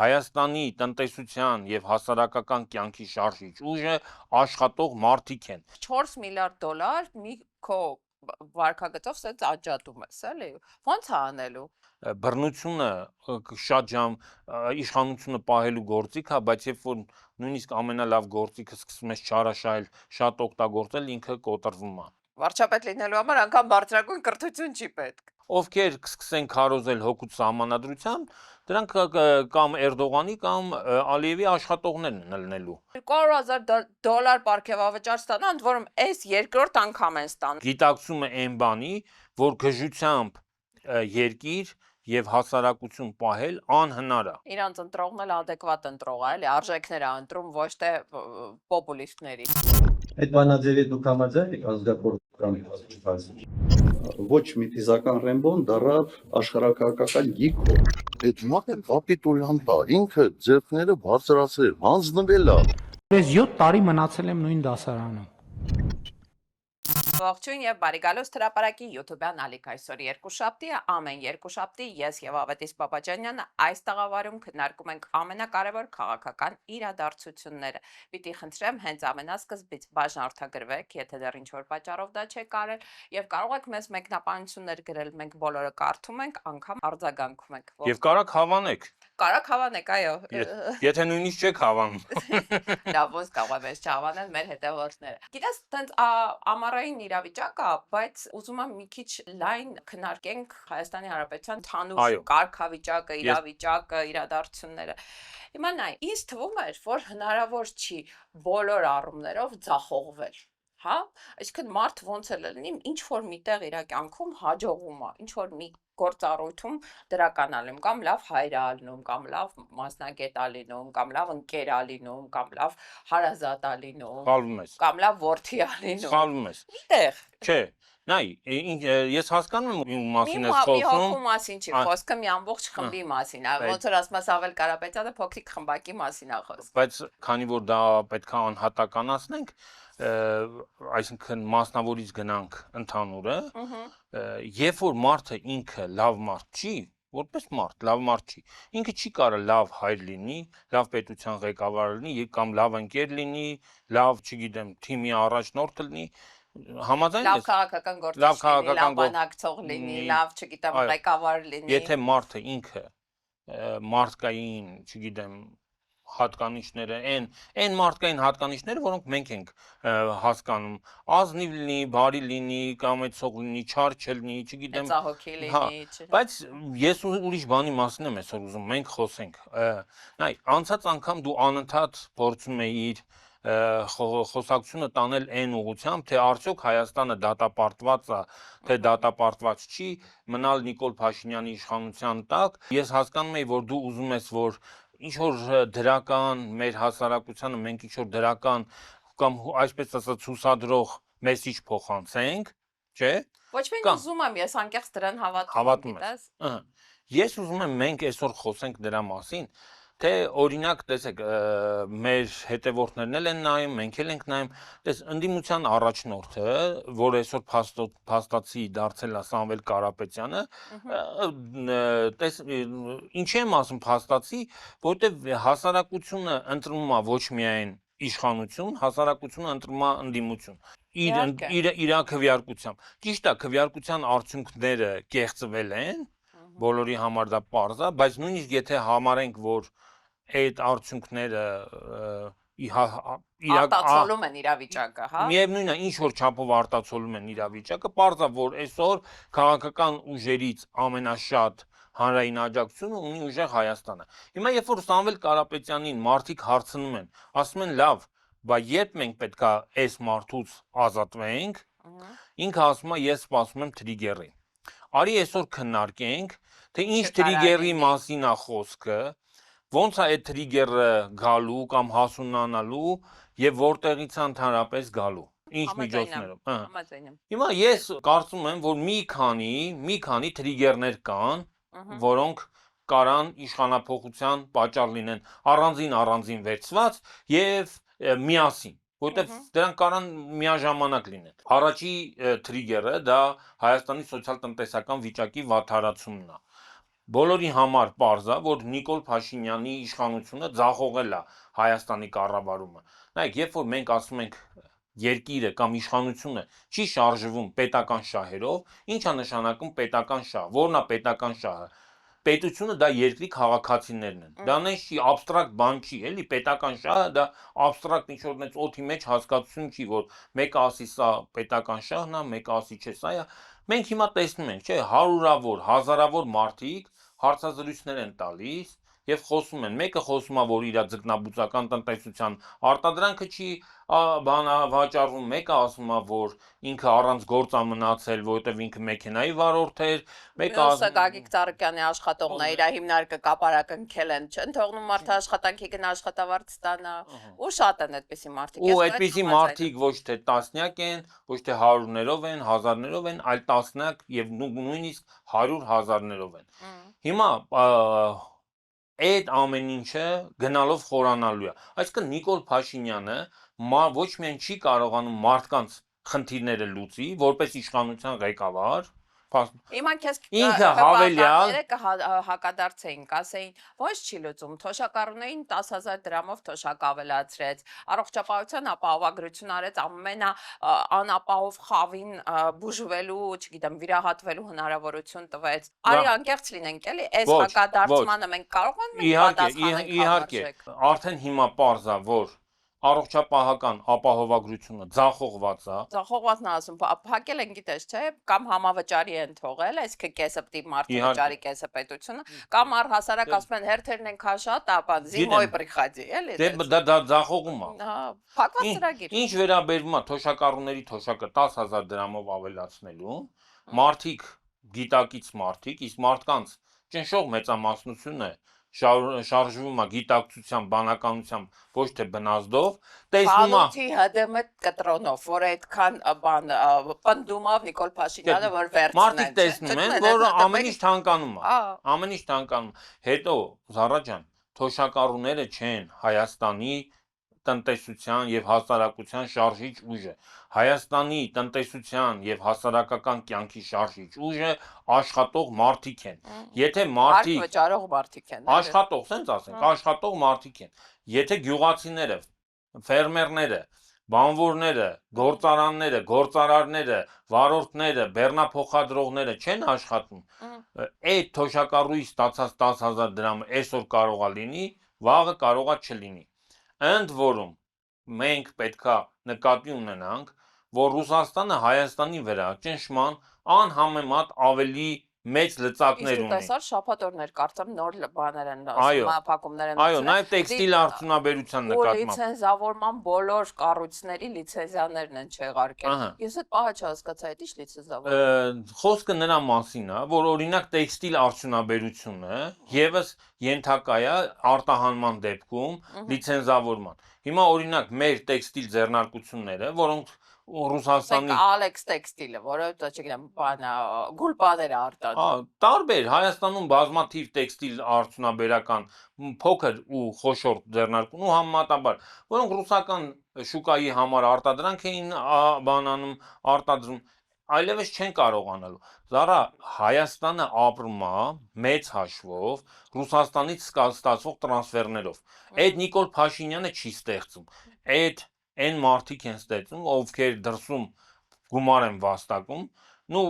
Հայաստանի տնտեսության եւ հասարակական կյանքի շարժիչ ուժը աշխատող մարդիկ են։ 4 միլիարդ դոլար մի քո վարկագծով սենց աճատում ես, էլի։ Ոնց է անելու։ Բռնությունը շատ ժամ իշխանությունը պահելու գործիք է, բայց երբ որ նույնիսկ ամենալավ գործիքը սկսում ես չարաշահել, շատ օգտագործել, ինքը կոտրվում է։ Վարչապետ լինելու համար անգամ բարձրագույն կրթություն չի պետք։ Ովքեր կսկսեն քարոզել հօգուտ սահմանադրության, դրանք կամ Էրդողանի կամ Ալիևի աշխատողներն են լինելու։ 200,000 դոլար պարգևավճար ստանա, ընդ որում այս երկրորդ անգամ են ստանում։ Գիտակցումը այն բանի, որ գժությամբ երկիր եւ հասարակություն պահել անհնար է։ Իրանց ընտրողն էլ adekvat ընտրող է, էլի, արժեքներ է ընտրում, ոչ թե պոպուլիստների։ Այդ բանաձևի դուք համաձայն եք ազգակործական բացի։ Ոչ մի ֆիզիկական Ռեմբոն դառավ աշխարհակահաղական գիգ։ Այդ մարդը կապիտուլյանտ է, ինքը ձեռքները բարձրացրել, հանձնվել է։ Ես 7 տարի մնացել եմ նույն դասարանում։ Ողջույն եւ բարի գալուս հրապարակի YouTube-յան ալիք այսօր երկուշաբթի է, ամեն երկուշաբթի ես եւ Ավետիս Բաբաջանյանը այս տաղավարում քննարկում ենք ամենակարևոր քաղաքական իրադարձությունները։ Պիտի խնդրեմ հենց ամենասկզբից բաժանորդագրվեք, եթե դեռ ինչ-որ պատճառով դա չեք արել, եւ կարող եք մեզ մեկնաբանություններ գրել, մենք բոլորը կարդում ենք, անգամ արձագանքում ենք։ Եվ կարաք հավանեք։ Կարաք հավանեք, այո։ Եթե նույնիսկ չեք հավանում։ Լավ, ոնց կարող ես չհավանել մեր հետևորդները։ Գիտես, տենց ամառային իրավիճակը, բայց ուզում եմ մի քիչ լայն քննարկենք Հայաստանի Հանրապետության թանուր կարգավիճակը, իրավիճակը, իրադարձությունները։ Հիմա նայ, ինձ թվում էր, որ հնարավոր չի բոլոր առումներով ձախողվել։ Հա, այսինքն մարդ ոնց էլ լինի, ինչ որ միտեղ իր կյանքում հաջողում է, ինչ որ մի գործառույթում դրական ալնում, կամ լավ հայր է ալնում, կամ լավ մասնագետ է լինում, կամ լավ ընկեր է լինում, կամ լավ հարազատ է լինում, Սխալվում ես։ կամ լավ որդի է լինում։ Սխալվում ես։ Միտեղ։ Չէ, նայ, ես հասկանում եմ ում մասին ես Մի խոսում։ հոգու մասին չի խոսքը, մի ամբողջ խմբի մասին է, ոնց որ ասում ես Ավել Կարապետյանը փոքրիկ խմբակի մասին է խոսքը։ Բայց քանի որ դա պետք է անհատականացնենք, այսինքն մասնավորից գնանք ընդհանուրը, երբ որ մարդը ինքը լավ մարդ չի, որպես մարդ, լավ մարդ չի, ինքը չի կարող լավ հայր լինի, լավ պետության ղեկավար լինի, կամ լավ ընկեր լինի, լավ, չգիտեմ, թիմի առաջնորդ լինի, համաձայն ես։ Լավ քաղաքական գործիչ լինի, լավ բանակցող լինի, լավ, չգիտեմ, ղեկավար լինի։ Եթե մարդը ինքը մարդկային, չգիտեմ, հատկանիշները, այն մարդկային հատկանիշները, որոնք մենք ենք հասկանում, ազնիվ լինի, բարի լինի, կամեցող լինի, չար չլինի, չգիտեմ, ծահոքի լինի, բայց ես ուրիշ բանի մասին եմ այսօր ուզում մենք խոսենք։ Նայ, անցած անգամ դու անընդհատ փորձում էիր խոսակցությունը տանել այն ուղղությամբ, թե արդյոք Հայաստանը դատապարտված է, թե դատապարտված չի, մնալ Նիկոլ Փաշինյանի իշխանության տակ։ Ես հասկանում եմ, որ դու ուզում ես, որ ինչ որ դրական մեր հասարակությանը մենք ինչ որ դրական կամ այսպես ասած հուսադրող մեսիջ փոխանցենք, չէ՞։ Ոչ միայն ուզում եմ, ես անկեղծ դրան հավատում եմ։ Ես ուզում եմ մենք այսօր խոսենք դրա մասին, թե օրինակ տեսեք մեր հետևորդներն էլ են նայում, մենք էլ ենք նայում, տես ընդդիմության առաջնորդը, որ այսօր փաստացի դարձել է Սամվել Կարապետյանը, տես ինչի եմ ասում փաստացի, որտեվ հասարակությունը ընտրում է ոչ միայն իշխանություն, հասարակությունը ընտրում է ընդդիմություն։ Իր քվեարկությամբ։ Ճիշտ է, քվեարկության արդյունքները կեղծվել են, բոլորի համար դա պարզ է, բայց նույնիսկ եթե համարենք, որ այդ արդյունքները արտացոլում են իրավիճակը, հա։ Միևնույնն է, ինչ որ չափով արտացոլում են իրավիճակը, պարզ է, որ այսօր քաղաքական ուժերից ամենաշատ հանրային աջակցությունը ունի ուժեղ Հայաստանը։ Հիմա երբ որ Սամվել Կարապետյանին մարդիկ հարցնում են, ասում են լավ, բայց երբ մենք պետքա այս մարդուց ազատվենք, ինքը ասում է ես սպասում եմ թրիգերին։ Արի այսօր քննարկենք, թե ինչ թրիգերի մասին է խոսքը, ոնց է այդ թրիգերը գալու կամ հասունանալու եւ որտեղից է ընդհանրապես գալու։ Ինչ միջոցներով։ Հիմա ես կարծում եմ, որ մի քանի թրիգերներ կան, որոնք կարան իշխանափոխության պատճառ լինեն առանձին վերցված եւ միասին, որտեվ դրանք կարան միաժամանակ լինեն։ Առաջի թրիգերը դա Հայաստանի սոցիալ-տնտեսական վիճակի վատթարացումն է։ Բոլորի համար պարզ է, որ Նիկոլ Փաշինյանի իշխանությունը ձախողել է Հայաստանի կառավարումը։ Նայեք, երբ որ մենք ասում ենք երկիրը կամ իշխանությունը չի շարժվում պետական շահերով, ինչ է նշանակում պետական շահ, որն է պետական շահը։ Պետությունը դա երկրի քաղաքացիներն են։ Դա նենց չի աբստրակտ բան չի, էլի պետական շահը դա աբստրակտ ինչ-որ նենց օդի մեջ հասկացություն չի, որ մեկը ասի սա պետական շահն է, մեկը ասի չէ, սա է։ Մենք հիմա տեսնում ենք, չէ, հարյուրավոր, հազարավոր մարդիկ հարցազրույցներ են տալիս եւ խոսում են, մեկը խոսում է, որ իր ձկնաբուծական տնտեսության արտադրանքը չի վաճառվում, մեկը ասում է, որ ինքը առանց գործ է մնացել, որովհետեւ ինքը մեքենայի վարորդ էր, մեկը ասում Գագիկ Ծառուկյանի աշխատողն է, իր հիմնարկը կապարակնքել են, չեն թողնում մարդը աշխատանքի գնա աշխատավարձ ստանա, ու շատ են այդպիսի մարդիկ։ Ու այդպիսի մարդիկ ոչ թե տասնյակ են, ոչ թե հարյուրներով են, հազարներով են, այլ տասնյակ եւ նույնիսկ 100,000-ներով են։ Հիմա այդ ամեն ինչը գնալով խորանալու է։ Այսինքն Նիկոլ Փաշինյանը ոչ միայն չի կարողանում մարդկանց խնդիրները լուծի, որպես իշխանության ղեկավար, Հիմա քեզ ինքը հավելյալ հակադարձեին, կասեին, ոչ չի լուծում, թոշակառուներին 10,000 դրամով թոշակ ավելացրեց, առողջապահության ապահովագրություն արեց ամենա անապահով խավին բուժվելու, չգիտեմ, վիրահատվելու հնարավորություն տվեց։ Արի անկեղծ լինենք, էլի, այս հակադարձմանը մենք կարող ենք պատասխանել։ Իհարկե, արդեն հիմա պարզ է, որ առողջապահական ապահովագրությունը ձախողված է։ Ձախողվածն ասում, փակել են, գիտես, չէ, կամ համավճարի են թողել, այսինքն կեսը պիտի մարդը վճարի, կեսը պետությունը, կամ առհասարակ ասում են հերթերն են քաշատ, ապա զիմոյ բրիխադի, էլի։ Դա ձախողում է։ Հա, փակված ծրագիր։ Ինչ վերաբերում է թոշակառուների թոշակը 10,000 դրամով ավելացնելու, մարդիկ գիտակից մարդիկ, իսկ մարդկանց ճնշող մեծամասնությունը շարժվում է գիտակցությամբ, բանականությամբ, ոչ թե բնազդով, տեսնում է Խանութի ՀԴՄ կտրոնով, որ այդքան բան պնդում է Նիկոլ Փաշինյանը, որ վերցնեն։ Մարդիկ տեսնում են, որ ամեն ինչ թանկանում է։ Ամեն ինչ թանկանում։ Հետո Զարա ջան, թոշակառուները չեն Հայաստանի տնտեսության եւ հասարակության շարժիչ ուժը։ Հայաստանի տնտեսության եւ հասարակական կյանքի շարժիչ ուժը աշխատող մարդիկ են։ Եթե մարդիկ վճարող մարդիկ են։ Աշխատող, ասենք ասենք, աշխատող մարդիկ են։ Եթե գյուղացիները, ֆերմերները, բանվորները, գործարանները, գործարարները, վարորդները, բեռնափոխադրողները չեն աշխատում, այդ թոշակառուի ստացած 10,000 դրամը այսօր կարող է լինի, վաղը կարող է չլինի։ Ընդ որում մենք պետքա նկատի ունենանք, որ Ռուսաստանը Հայաստանի վրա ճնշման անհամեմատ ավելի մեծ լծակներ ունի։ Տեսար շաբաթօրներ կարծեմ նոր բաներ են փակումներ են։ Այո, նաև տեքստիլ արդյունաբերության նկատմամբ։ Լիցենզավորման բոլոր կառույցների լիցենզիաներն են չեղարկել։ Ես այդ պահը չհասկացա, այդ ի՞նչ լիցենզավորում։ Խոսքը նրա մասին է, որ օրինակ տեքստիլ արդյունաբերությունը եւս ենթակա է արտահանման դեպքում լիցենզավորման։ Հիմա օրինակ մեր տեքստիլ ձեռնարկությունները, որոնք Ռուսաստանի Ալեքս տեքստիլը, որը չգիտեմ, բանա գուլպաներ արտադրում։ Տարբեր Հայաստանում բազմաթիվ տեքստիլ արդյունաբերական փոքր ու խոշոր ձեռնարկություն ու համեմատաբար, որոնք ռուսական շուկայի համար արտադրանք էին բանանում, արտադրում, այլևս չեն կարողանալու։ Զարա, Հայաստանը ապրում է մեծ հաշվով Ռուսաստանից ստացվող տրանսֆերներով։ Այդ Նիկոլ Փաշինյանը չի ստեղծում։ Այն մարդիկ են ստեղծում, ովքեր դրսում գումար են վաստակում։ Ну,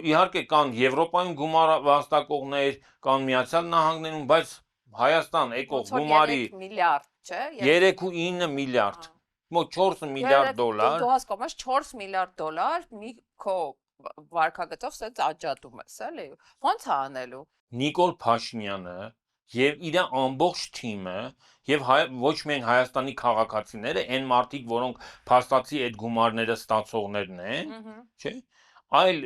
իհարկե կան Եվրոպայում գումար վաստակողներ, կան Միացյալ Նահանգներում, բայց Հայաստան եկող գումարի 3 միլիարդ, չէ։ 3.9 միլիարդ, մոտ 4 միլիարդ դոլար։ Դու հասկանում ես 4 միլիարդ դոլար մի քո վարկագծով սենց աճատում ես, էլի։ Ո՞նց է անելու։ Նիկոլ Փաշինյանը եւ իր ամբողջ թիմը եւ ոչ միայն Հայաստանի քաղաքացիները, այն մարդիկ, որոնք փաստացի այդ գումարները ստացողներն են, չէ՞, այլ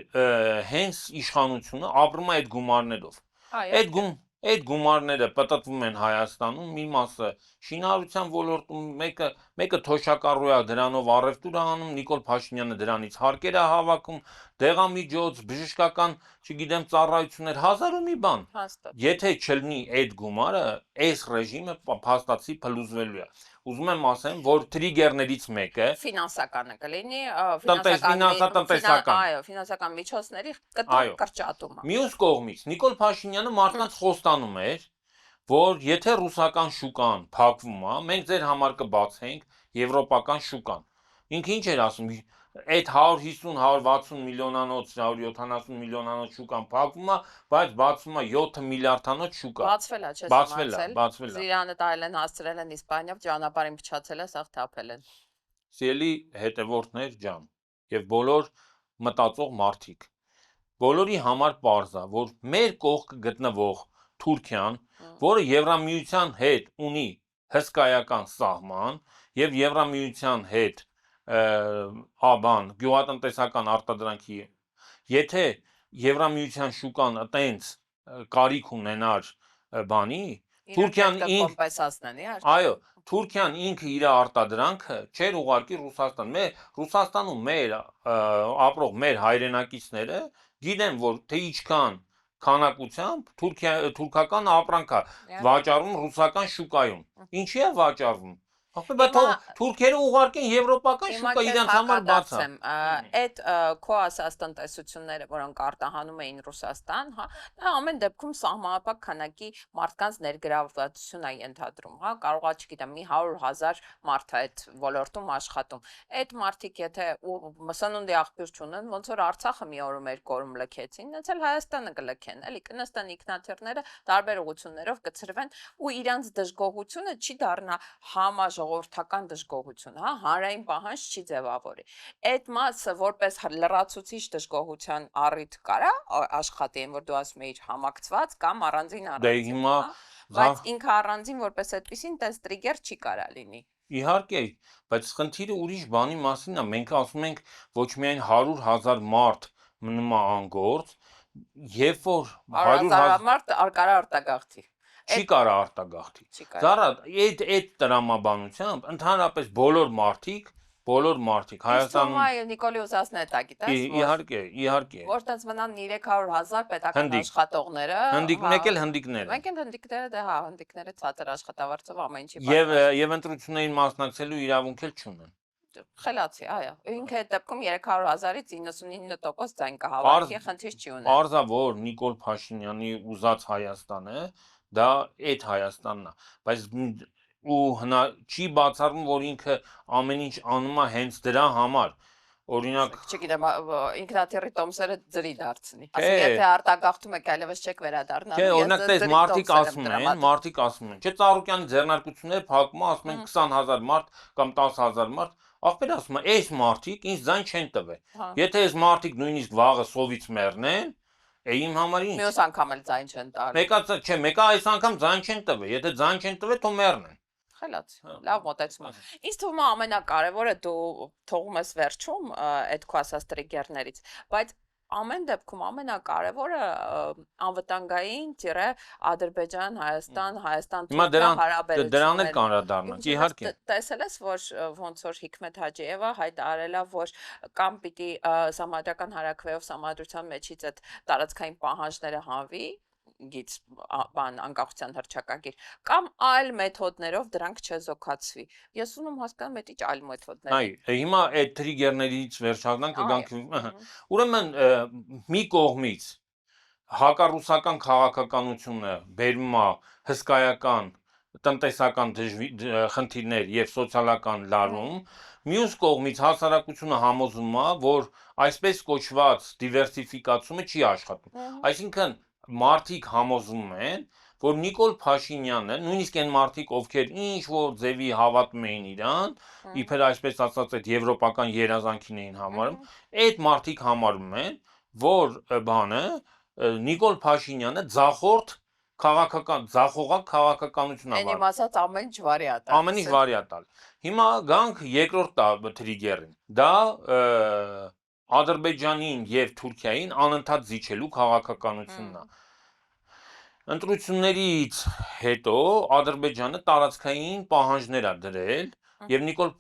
հենց իշխանությունը ապրում է այդ գումարներով։ Այդ գումարները պատտվում են Հայաստանում, մի մասը շինարարության ոլորտում, մեկը թոշակառու է, դրանով առևտուր է անում, Նիկոլ Փաշինյանը դրանից հարկեր է հավաքում, դեղամիջոց, բժշկական, չգիտեմ, ծառայություններ, հազար ու մի բան։ Հաստատ։ Եթե չլինի այդ գումարը, այս ռեժիմը փաստացի փլուզվելու է։ Ուզում եմ ասեմ, որ տրիգերներից մեկը ֆինանսականը կլինի, տնտեսական։ այո, ֆինանսական միջոցների կտրուկ կրճատումը։ Մյուս կողմից Նիկոլ Փաշինյանը մարդկանց խոստանում էր, որ եթե ռուսական շուկան փակվում է, մենք ձեր համար կբացենք եվրոպական շուկան։ Ինքը ինչ էր ասում, այդ 150-160 միլիոնանոց, 170 միլիոնանոց շուկան փակվում է, բայց բացվում է 7 միլիարդանոց շուկա։ Բացվել է, չէ՞, բացվել է։ Զիրանը տարել են, հասցրել են Իսպանիայով, ճանապարհին փչացել է, սաղ թափել են։ Սիրելի հետևորդներ ջան, եւ բոլոր մտածող մարդիկ, բոլորի համար պարզ է, որ մեր կողք գտնվող Թուրքիան, որը Եվրամիության հետ ունի հսկայական սահման եւ Եվրամիության հետ աբան գյուղատնտեսական արտադրանքի, եթե Եվրամիության շուկան այտենց կարիք ունենար բանի, Թուրքիան այո, Թուրքիան ինքը իր արտադրանքը չէր ուղարկի Ռուսաստան։ Ռուսաստանում մեր ապրող մեր հայրենակիցները գիտեն, որ թե ինչքան քանակությամբ թուրքական ապրանք է վաճառվում ռուսական շուկայում։ Ինչի է վաճառվում։ Բայց թուրքերը ուղարկեն եվրոպական շուկա իրենց համար բաց է։ Այդ քո ասած տնտեսությունները, որոնք արտահանում էին Ռուսաստան, հա, դա ամեն դեպքում սահմանափակ քանակի մարդկանց ներգրավվածություն է ենթադրում, հա, կարող է, չգիտեմ, մի 100,000 մարդ է այդ ոլորտում աշխատում։ Այդ մարդիկ եթե սնունդի աղբյուր չունեն, ոնց որ Արցախը մի օրում երկու օրում լքեցին, այնց էլ Հայաստանը կլքեն, էլի կնստան ինքնաթիռները տարբեր ուղղություններով կծրվեն ու իրանց դժգոհությունը չի դառնա ժողովրդական դժգոհություն, հա, հանրային պահանջ չի ձևավորի։ Այդ մասը որպես լրացուցիչ դժգոհության առիթ կարա աշխատի, որ դու ասում ես համակցված կամ առանձին առանձին։ Բայց ինքը առանձին որպես այդպեսին տես տրիգեր չի կարա լինի։ Իհարկե, բայց խնդիրը ուրիշ բանի մասին է։ Մենք ասում ենք ոչ միայն 100,000 մարդ մնում է անգործ, երբ որ 100,000 մարդ կարա արտագաղթի։ Չի կարա արտագաղթի։ Զարա, այդ տրամաբանությամբ ընդհանրապես բոլոր մարդիկ Հայաստանում Նիկոլի ուզածն է դա, գիտես։ Իհարկե։ Որ տենց մնան 300,000 պետական աշխատողները, մեկ էլ հնդիկները։ Մեկ էլ հնդիկները, դե հա, հնդիկները ցածր աշխատավարձով ամեն ինչի Եվ ընտրություններին մասնակցելու իրավունք էլ չունեն։ Խելացի, այո։ Ինքը այդ դեպքում 300,000-ից 99% ձայն կհավաքի, խնդիր չի ունեն։ Պարզա որ Նիկոլ Փաշինյանի ուզած Հայաստանը դա այդ Հայաստանն է, բայց չի բացառվում, որ ինքը ամեն ինչ անում է հենց դրա համար։ Օրինակ, չգիտեմ, ինքնաթիռի տոմսերը ձրի դարձնի։ Ասի, եթե արտագաղթում եք, այլևս չեք վերադառնալու։ Չէ, օրինակ, դες մարդիկ ասում են, չէ, Ծառուկյանի ձեռնարկությունները փակում ասում են 20,000 մարդ կամ 10,000 մարդ, ախպեր ասում է, այս մարդիկ ինձ ձայն չեն տվել։ Եթե այս մարդիկ նույնիսկ վաղը սովից մեռնեն, իմ համար ինչ։ Մյուս անգամ էլ ձայն չեն տալու։ Մեկը այս անգամ ձայն չեն տվել, եթե ձայն չեն տվել, թող մեռնեն։ Խելաց, լավ մոտեցում է։ Ինձ թվում է ամենակարևորը դու թողում ես վերջում այդ քո ասած տրիգերներից, բայց ամեն դեպքում ամենակարևորը անվտանգային Ադրբեջան, Հայաստան, Հայաստան-Թուրքիա հարաբերություններն։ Դրան էլ կանրադառնանք, իհարկե։ Տեսել ես, որ ոնց որ Հիկմետ Հաջիևը հայտարարել է, որ կամ պիտի Սահմանադրական հարաքվեով Սահմանադրության մեջից այդ տարածքային պահանջները հանվի, գից անկախության հռչակագիր, կամ այլ մեթոդներով դրանք չեզոքացվի։ Ես ունում հասկանում եմ, ինչ այլ մեթոդներ։ Այ, հիմա այդ տրիգերներից վերջնական կգանք։ Ուրեմն մի կողմից հակառուսական քաղաքականությունը բերում է հսկայական տնտեսական խնդիրներ եւ սոցիալական լարում, մյուս կողմից հասարակությունը համոզվում է, որ այսպես կոչված դիվերսիֆիկացումը չի աշխատում։ Այսինքն մարդիկ համոզում են, որ Նիկոլ Փաշինյանը, նույնիսկ այն մարդիկ, ովքեր ինչ որ ձևի հավատում էին իրան, իբր այսպես ասած այդ եվրոպական երազանքին էին համարում, այդ մարդիկ համարում են, որ բանը Նիկոլ Փաշինյանը ձախողակ քաղաքականություն է վարում։ Այն ասած ամեն ինչ վարի է տալ։ Ամեն ինչ վարի է տալ։ Հիմա գանք երկրորդ տրիգերին։ Դա Ադրբեջանին եւ Թուրքիային անընդհատ զիջելու քաղաքականությունն է։ Ընտրություններից հետո Ադրբեջանը տարածքային պահանջներ է դրել եւ Նիկոլ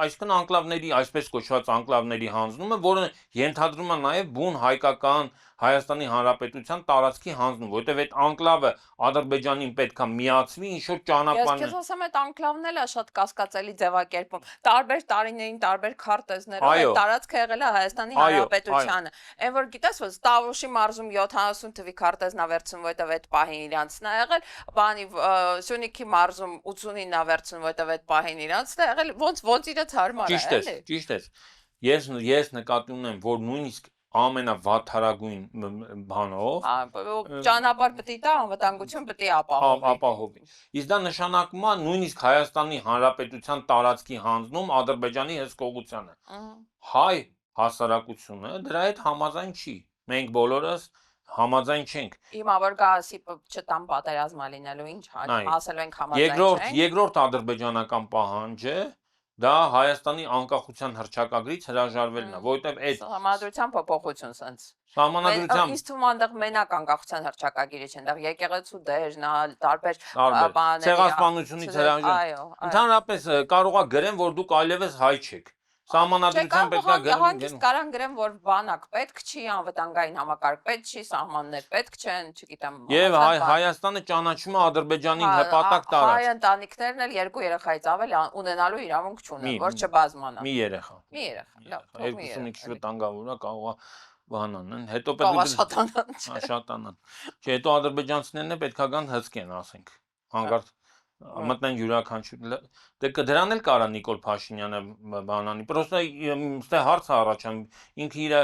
այսքան անկլավների, այսպես կոչված անկլավների հանձնումը, որը ենթադրում է նաեւ բուն հայկական Հայաստանի Հանրապետության տարածքի հանձնում, որովհետեւ այդ անկլավը Ադրբեջանին պետքա միացվի ինչ որ Ես ճանապարհ քեզ ասեմ այդ անկլավն էլ է շատ կասկածելի ձևակերպում։ Տարբեր տարիներին, տարբեր քարտեզներով այդ տարածքը եղել է Հայաստանի Հանրապետությանը։ Այն որ գիտես, որ Տավուշի մարզում 70 թվի քարտեզն է վերցնում, որովհետև այդ պահին իրանցն է եղել, բանի Սյունիքի մարզում 89-ն է վերցնում, որովհետև այդ պահին իրանցն է եղել, ոնց իրաց հարմար է, էլի։ Ճիշտ է։ Ես նկատի ունեմ, որ նույնիսկ ամենավատթարագույն բանով ճանապարհ պետք է տա, անվտանգություն պետք է ապահովի։ Իսկ դա նշանակում է նույնիսկ Հայաստանի Հանրապետության տարածքի հանձնում Ադրբեջանի հսկողությանը։ Հայ հասարակությունը դրա հետ համաձայն չի։ Մենք բոլորս համաձայն չենք։ Հիմա որ գասի չտան պատերազմա լինելու ինչ ասելու ենք համաձայն չենք։ Երկրորդ ադրբեջանական պահանջը դա Հայաստանի անկախության հռչակագրից հրաժարվելն է, որովհետև այդ Սահմանադրության փոփոխություն sense։ Սահմանադրությամբ Իսկ թվում այնտեղ մենակ անկախության հռչակագիրը չէ, այնտեղ եկեղեցու դերն է, տարբեր բաներ, ցեղասպանությունից հրաժարվել։ Ընդհանրապես կարող է գրեն, որ դուք այլևս հայ չեք։ Սահմանադրությամբ պետք է գրեն, կարան գրեն, որ բանակ պետք չի, անվտանգային համակարգ պետք չի, սահմաններ պետք չեն, չգիտեմ։ Եվ Հայաստանը ճանաչում է Ադրբեջանին հպատակ տարած։ Հայ ընտանիքներն էլ երկու երեխայից ավել ունենալու իրավունք չունեն, որ չբազմանա։ Մի երեխա։ Լավ, 25 վտանգավոր է, կարող է բանանն, հետո շատանան։ Չէ, հետո ադրբեջանցիներն պետքա գան հսկեն, ասենք։ Հանգարտ մտնեն յուրաքանչյուր դե դրան էլ կարա Նիկոլ Փաշինյանը բանանի պրոստը ստե հարց առաջան ինքը իր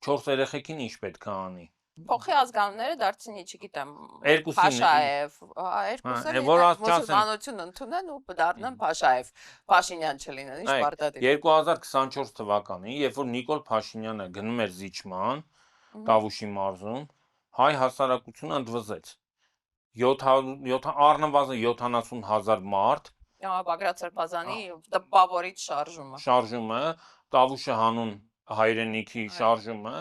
4 երեխեքին ինչ պետք է անի փոխի ազգանունները դարձնի չգիտեմ երկուսին երկուսը մուսուլմանություն ընդունեն ու դառնան Փաշաև Փաշինյան չլինեն ինչ պարտադիր 2024 թվականին երբ որ Նիկոլ Փաշինյանը գնում էր զիջման Տավուշի մարզում հայ հասարակությունը ընդվզեց 700 առնվազն 70,000 մարդ Բագրատ Սրբազանի տպավորիչ շարժումը Տավուշը հանուն հայրենիքի շարժումը,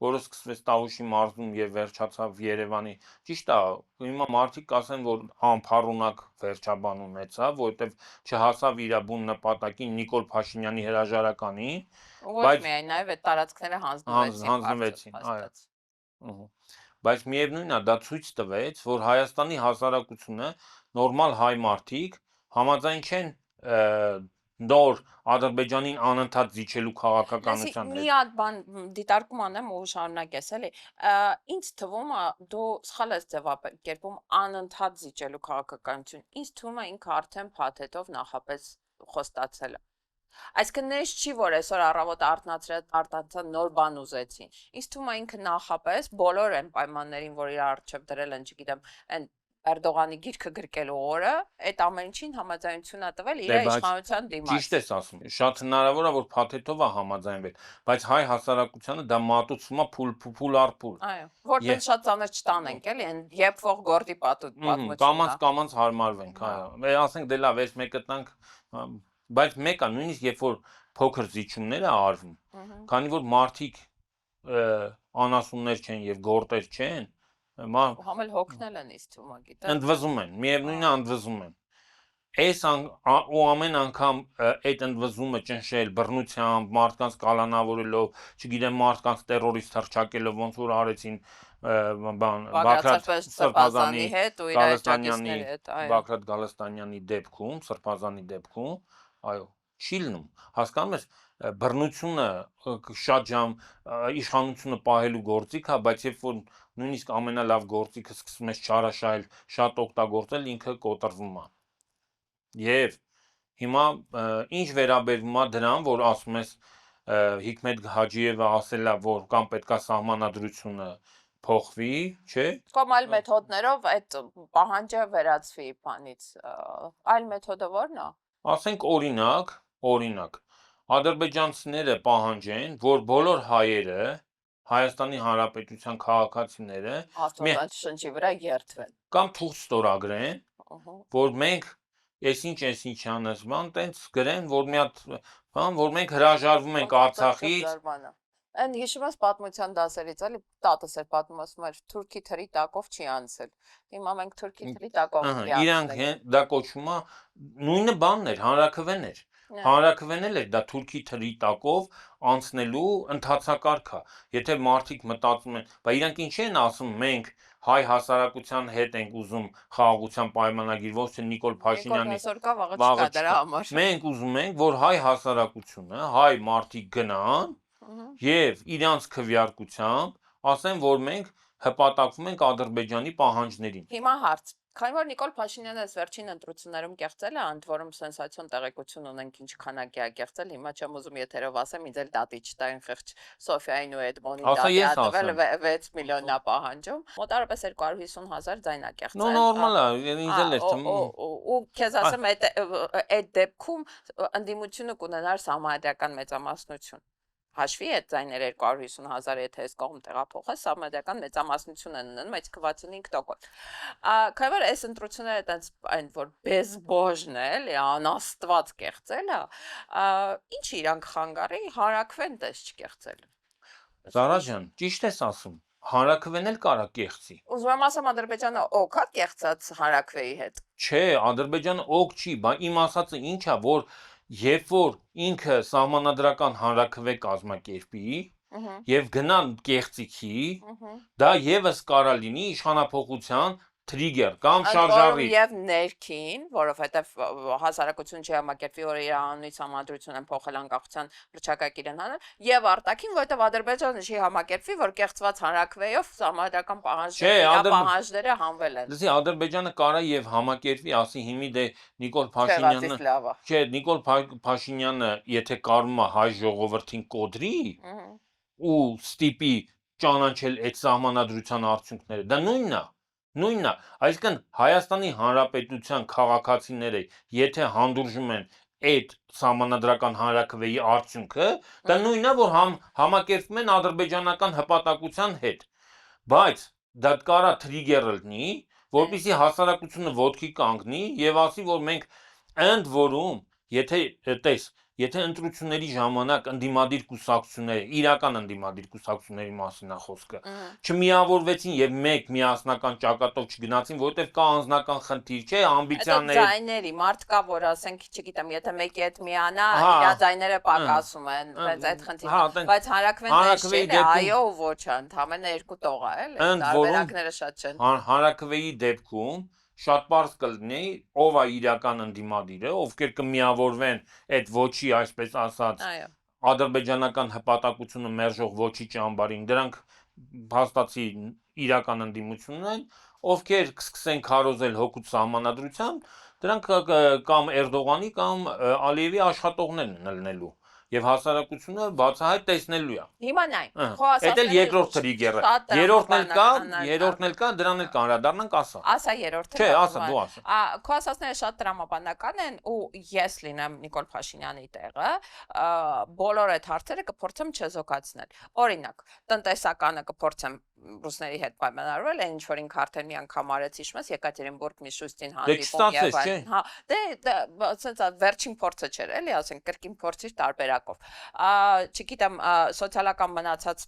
որը սկսվեց Տավուշի մարզում եւ վերջացավ Երևանի։ Ճիշտ է, հիմա մարդիկ ասեն, որ անփառունակ վերջաբան ունեցավ, որովհետեւ չհասավ իր բուն նպատակին Նիկոլ Փաշինյանի հրաժարականի, բայց միայն նաեւ այդ տարածքները հանձնվեցին, այո։ Բայց միևնույնն է, դա ցույց տվեց, որ Հայաստանի հասարակությունը նորմալ հայ մարդիկ համաձայն չեն նոր Ադրբեջանին անընդհատ զիջելու քաղաքականության հետ։ Մի հատ բան դիտարկում անեմ ու շարունակես էլի։ Ինձ թվում է դու սխալ ես ձևակերպում անընդհատ զիջելու քաղաքականություն։ Ինձ թվում է ինքը արդեն փաթեթով նախապես խոստացել է։ Այսինքն նես չի որ այսօր առավոտ արտացան նոր բան ուզեցին։ Ինձ թվում է ինքը նախապես բոլոր այն պայմաններին, որ իր առջև դրել են, չգիտեմ, այն Էրդողանի գիրքը գրկելու օրը այդ ամեն ինչին համաձայնություն է տվել իր իշխանության դիմաց։ Ճիշտ ես ասում։ Շատ հնարավոր է որ փաթեթով է համաձայնվել, բայց հայ հասարակությանը դա մատուցվում է փուլ առ փուլ։ Այո, որտեղ շատ ծանր չտանենք էլի, այն եփվող գործի պատմությունը։ Կամաց հարմարվենք, այո։ Ասենք դե լավ, այս մեկը տանք, բայց մեկը նույնիսկ երբ որ փոքր զիջումներ է արվում, քանի որ մարդիկ անասուններ չեն եւ գործեր չեն, Համել հոգնել են ինձ թվում է, գիտես։ Ընդվզում են, միևնույնն է ընդվզում են։ Այս ու ամեն անգամ այդ ընդվզումը ճնշել բռնությամբ, մարդկանց կալանավորելով, չգիտեմ, մարդկանց տերորիստ հռչակելով, ոնց որ արեցին Բագրատ Սրբազանի հետ ու իր աջակիցների հետ, այո։ Բագրատ Գալստանյանի դեպքում, Սրբազանի դեպքում, այո, չի լինում։ Հասկանում ես, բռնությունը շատ ժամ իշխանությունը պահելու գործիք է, բայց երբ որ նույնիսկ ամենալավ գործիքը սկսում ես չարաշահել, շատ օգտագործել, ինքը կոտրվում է։ Եվ հիմա ինչ վերաբերվում է դրան, որ ասում ես Հիկմետ Հաջիևը ասել է, որ կամ պետքա սահմանադրությունը փոխվի, չէ՞։ Կամ այլ մեթոդներով այդ պահանջը վերացվի բանից։ Այլ մեթոդը ո՞րն է։ Ասենք օրինակ ադրբեջանցիները պահանջեն, որ բոլոր հայերը Հայաստանի Հանրապետության քաղաքացիները շնչի վրա երթվեն կամ թուղթ ստորագրեն, որ մենք այսինչ անզման տենց գրեն, որ մի հատ բան, որ մենք հրաժարվում ենք Արցախից։ Այն հիշում ես պատմության դասերից, էլի տատս էր պատմում, ասում էր թուրքի թրի տակով չի անցել։ Հիմա մենք թուրքի թրի տակով ենք։ Իրանք դա կոչվում է նույնը բանն էր, հանրաքվեն էր։ Հանրաքվեն էլ դա Թուրքի թրի տակով անցնելու ընթացակարգ է։ Եթե մարդիկ մտածում են, բայց իրանք ինչ են ասում, մենք հայ հասարակության հետ ենք ուզում խաղաղության պայմանագիր, ոչ թե Նիկոլ Փաշինյանի վաղը դրա համար։ Մենք ուզում ենք, որ հայ հասարակությունը, հայ մարդիկ գնան եւ իրանց քվեարկությամբ ասեն, որ մենք հպատակվում ենք Ադրբեջանի պահանջներին։ Հիմա հարց. Քանի որ Նիկոլ Փաշինյանը վերջին ընտրություններում կեղծել է, ընդ որում սենսացիոն տեղեկություն ունենք ինչ քանակի է կեղծել, հիմա չեմ ուզում եթերով ասեմ, ինձ էլ դատի չտային խեղճ Սոֆիային ու Էդմոնին դատի ա տվել 6 միլիոնն է պահանջում, մոտավորապես 250,000 ձայն է կեղծել։ Նո նորմալ է, ինձ էլ է թվում։ Ու քեզ ասեմ, այդ դեպքում ընդդիմությունը կունենար համահայկական մեծամասնություն։ Հաշվի է ձայները 250,000 եթե այս կողմ տեղափոխես, համադական մեծամասնություն են ունենում, այդ 65%։ Քանի որ այս ընտրությունները այտենց այն որ բեզբոժն է, էլի անաստված կեղծել է, ինչ իրանք խանգարի հարակվեն դες չկեղծել։ Զարա ջան, ճիշտ ես ասում։ Հանրաքվեն էլ կարա կեղծի։ Ուզում եմ ասեմ Ադրբեջանը օգա կեղծած հարակվեի հետ։ Չէ, Ադրբեջանը օգ չի, բայց իմ ասածը ինչ է, որ երբ որ ինքը սահմանադրական հանրաքվե կազմակերպի եւ գնան կեղծիքի, դա եւս կարա լինի իշխանապողության trigger կամ շարժարի եւ ներքին, որովհետեւ հասարակություն չի համակերպվի, որ իր անունից համադրություն են փոխել անկախության հռչակագիրն հանել, եւ արտաքին, որովհետեւ Ադրբեջանը չի համակերպվի, որ կեղծված հանրաքվեով համադրական պահանջները հանվել են։ Լսի, Ադրբեջանը կարա եւ համակերպվի, ասի հիմի դե Նիկոլ Փաշինյանը, չէ, Նիկոլ Փաշինյանը, եթե կարում է հայ ժողովրդին կոդրի ու ստիպի ճանաչել այդ սահմանադրության արդյունքները, դա նույնն է, այսինքն Հայաստանի Հանրապետության քաղաքացիները, եթե հանդուրժում են այդ սահմանադրական հանրաքվեի արդյունքը, դա նույնն է, որ համակերպվում են ադրբեջանական հպատակության հետ, բայց դա կարա trigger լինի, որպեսզի հասարակությունը ոտքի կանգնի եւ ասի, որ մենք ընդ որում, եթե ընտրությունների ժամանակ ընդդիմադիր կուսակցությունները, իրական ընդդիմադիր կուսակցությունների մասին է խոսքը, չմիավորվեցին եւ մեկ միասնական ճակատով չգնացին, որովհետեւ կա անձնական խնդիր, չէ, ամբիցիաներ։ Այդ ձայների մարդ կա, որ ասենք, չգիտեմ, եթե մեկի հետ միանա, իր ձայները պակասում են, բայց այդ խնդիրը, բայց հանրաքվեն չէ, այո, ոչ, ընդհանրապես երկու տող է, էլի, տարբերակները շատ չեն։ Հանրաքվեի դեպքում շատ բարձ կլինի, ով է իրական ընդդիմադիրը, ովքեր կմիավորվեն այդ ոչի, այսպես ասած, ադրբեջանական հպատակությունը մերժող ոչի ճամբարին, դրանք հաստատի իրական ընդդիմությունն են, ովքեր կսկսեն քարոզել հօգուտ սահմանադրության, դրանք կամ Էրդողանի կամ Ալիևի աշխատողներն են լինելու։ Եվ հասարակությունը բացահայտ տեսնելու է։ Հիմա նայ, Այդ էլ երկրորդ trigger-ը։ Երրորդն էլ կա, դրան էլ կանրադառնանք ասա։ Ասա երրորդը։ Չէ, ասա, դու ասա։ Քո ասածները շատ տրամաբանական են ու ես լինեմ Նիկոլ Փաշինյանի տեղը, բոլոր այդ հարցերը կփորձեմ չեզոքացնել։ Օրինակ, տնտեսականը կփորձեմ ռուսների հետ պայմանավորվել, այն ինչ որ ինքը արդեն մի անգամ արեց, հիշում ես, Եկատերինբուրգ Միշուստին հանդիպում եւ այլն։ Հա, դե ասենց վերջին փորձը չէր, էլի, ասենք կրկին փորձի տարբերակով։ Չգիտեմ, սոցիալական մնացած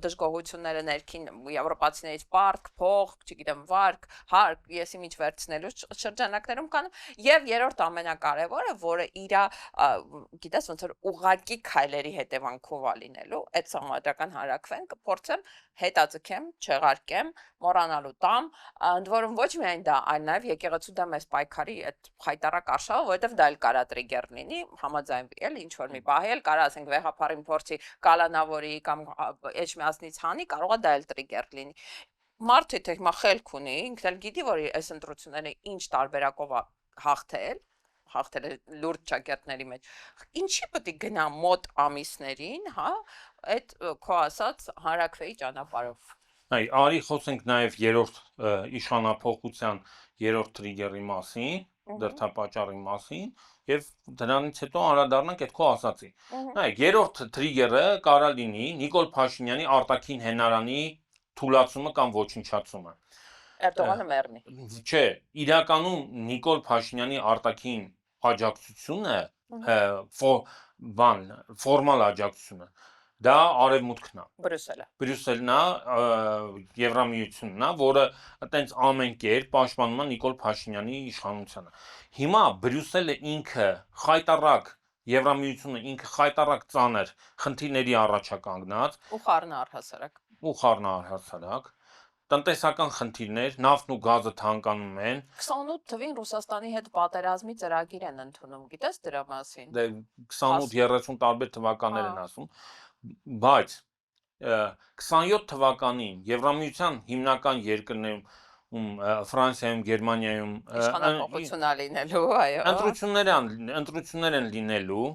դժգոհությունները ներքին եվրոպացիներից պարտք, փող, չգիտեմ, վարկ, հարկ, ես ինչ վերցնելու շրջանակներում կան եւ երրորդ ամենակարևորը, որը իր գիտես ոնց որ ուղակի քայլերի հետևանքով է լինելու, այդ համադրական հարակվեն կփորձեմ հետաձգեմ, չեղարկեմ, մոռանալու տամ, ընդ որում ոչ միայն դա, այլ նաև եկեղեցու դեմ այս պայքարի այդ խայտարակ արշավը, որովհետև դա էլ կարա տրիգեր լինի, համաձայնվի էլ ինչ որ մի բահի էլ կարա, ասենք վեհապարին փորձի կալանավորի կամ էջմիածնից հանի, կարող է դա էլ տրիգեր լինի։ Մարդը թե հիմա խելք ունի, ինքն էլ գիտի, որ այս ընտրությունները ինչ տարբերակով է հաղթել է լուրջ ճակերտների մեջ։ Ինչի պետք է գնա մոտ ամիսներին, հա, այդ քո ասած հանրաքվեի ճանապարհով։ Արի խոսենք նաև երրորդ իշխանապողության երրորդ trigger-ի մասին, դրդապատճառի մասին եւ դրանից հետո անդրադառնանք այդ քո ասածի։ Նայեք, երրորդ trigger-ը կարա լինի Նիկոլ Փաշինյանի արտաքին հենարանի թուլացումը կամ ոչնչացումը։ Էրդողանը մեռնի։ Չէ, իրականում Նիկոլ Փաշինյանի արտաքին աջակցությունը, ֆորմալ աջակցությունը, դա արևմուտքն է։ Բրյուսելն է, Եվրամիությունն է, որը այտենց ամեն կերպ պաշտպանում է Նիկոլ Փաշինյանի իշխանությանը։ Հիմա Բրյուսելը ինքը խայտարակ Եվրամիությունը ինքը խայտարակ ծանր խնդիրների առաջականգնած ու խառնա առհասարակ։ ու խառնահարհարցարակ տնտեսական խնդիրներ, նավթն ու գազը թանկանում են, 28 թվին Ռուսաստանի հետ պատերազմի ծրագիր են ընդունում, գիտես դրա մասին։ դե 28-30 տարբեր թվականներ են ասում, բայց 27 թվականին Եվրամիության հիմնական երկրներում Ֆրանսիայում, Գերմանիայում Իշխանապողություն ա լինելու, այո։ ընտրություններ են լինելու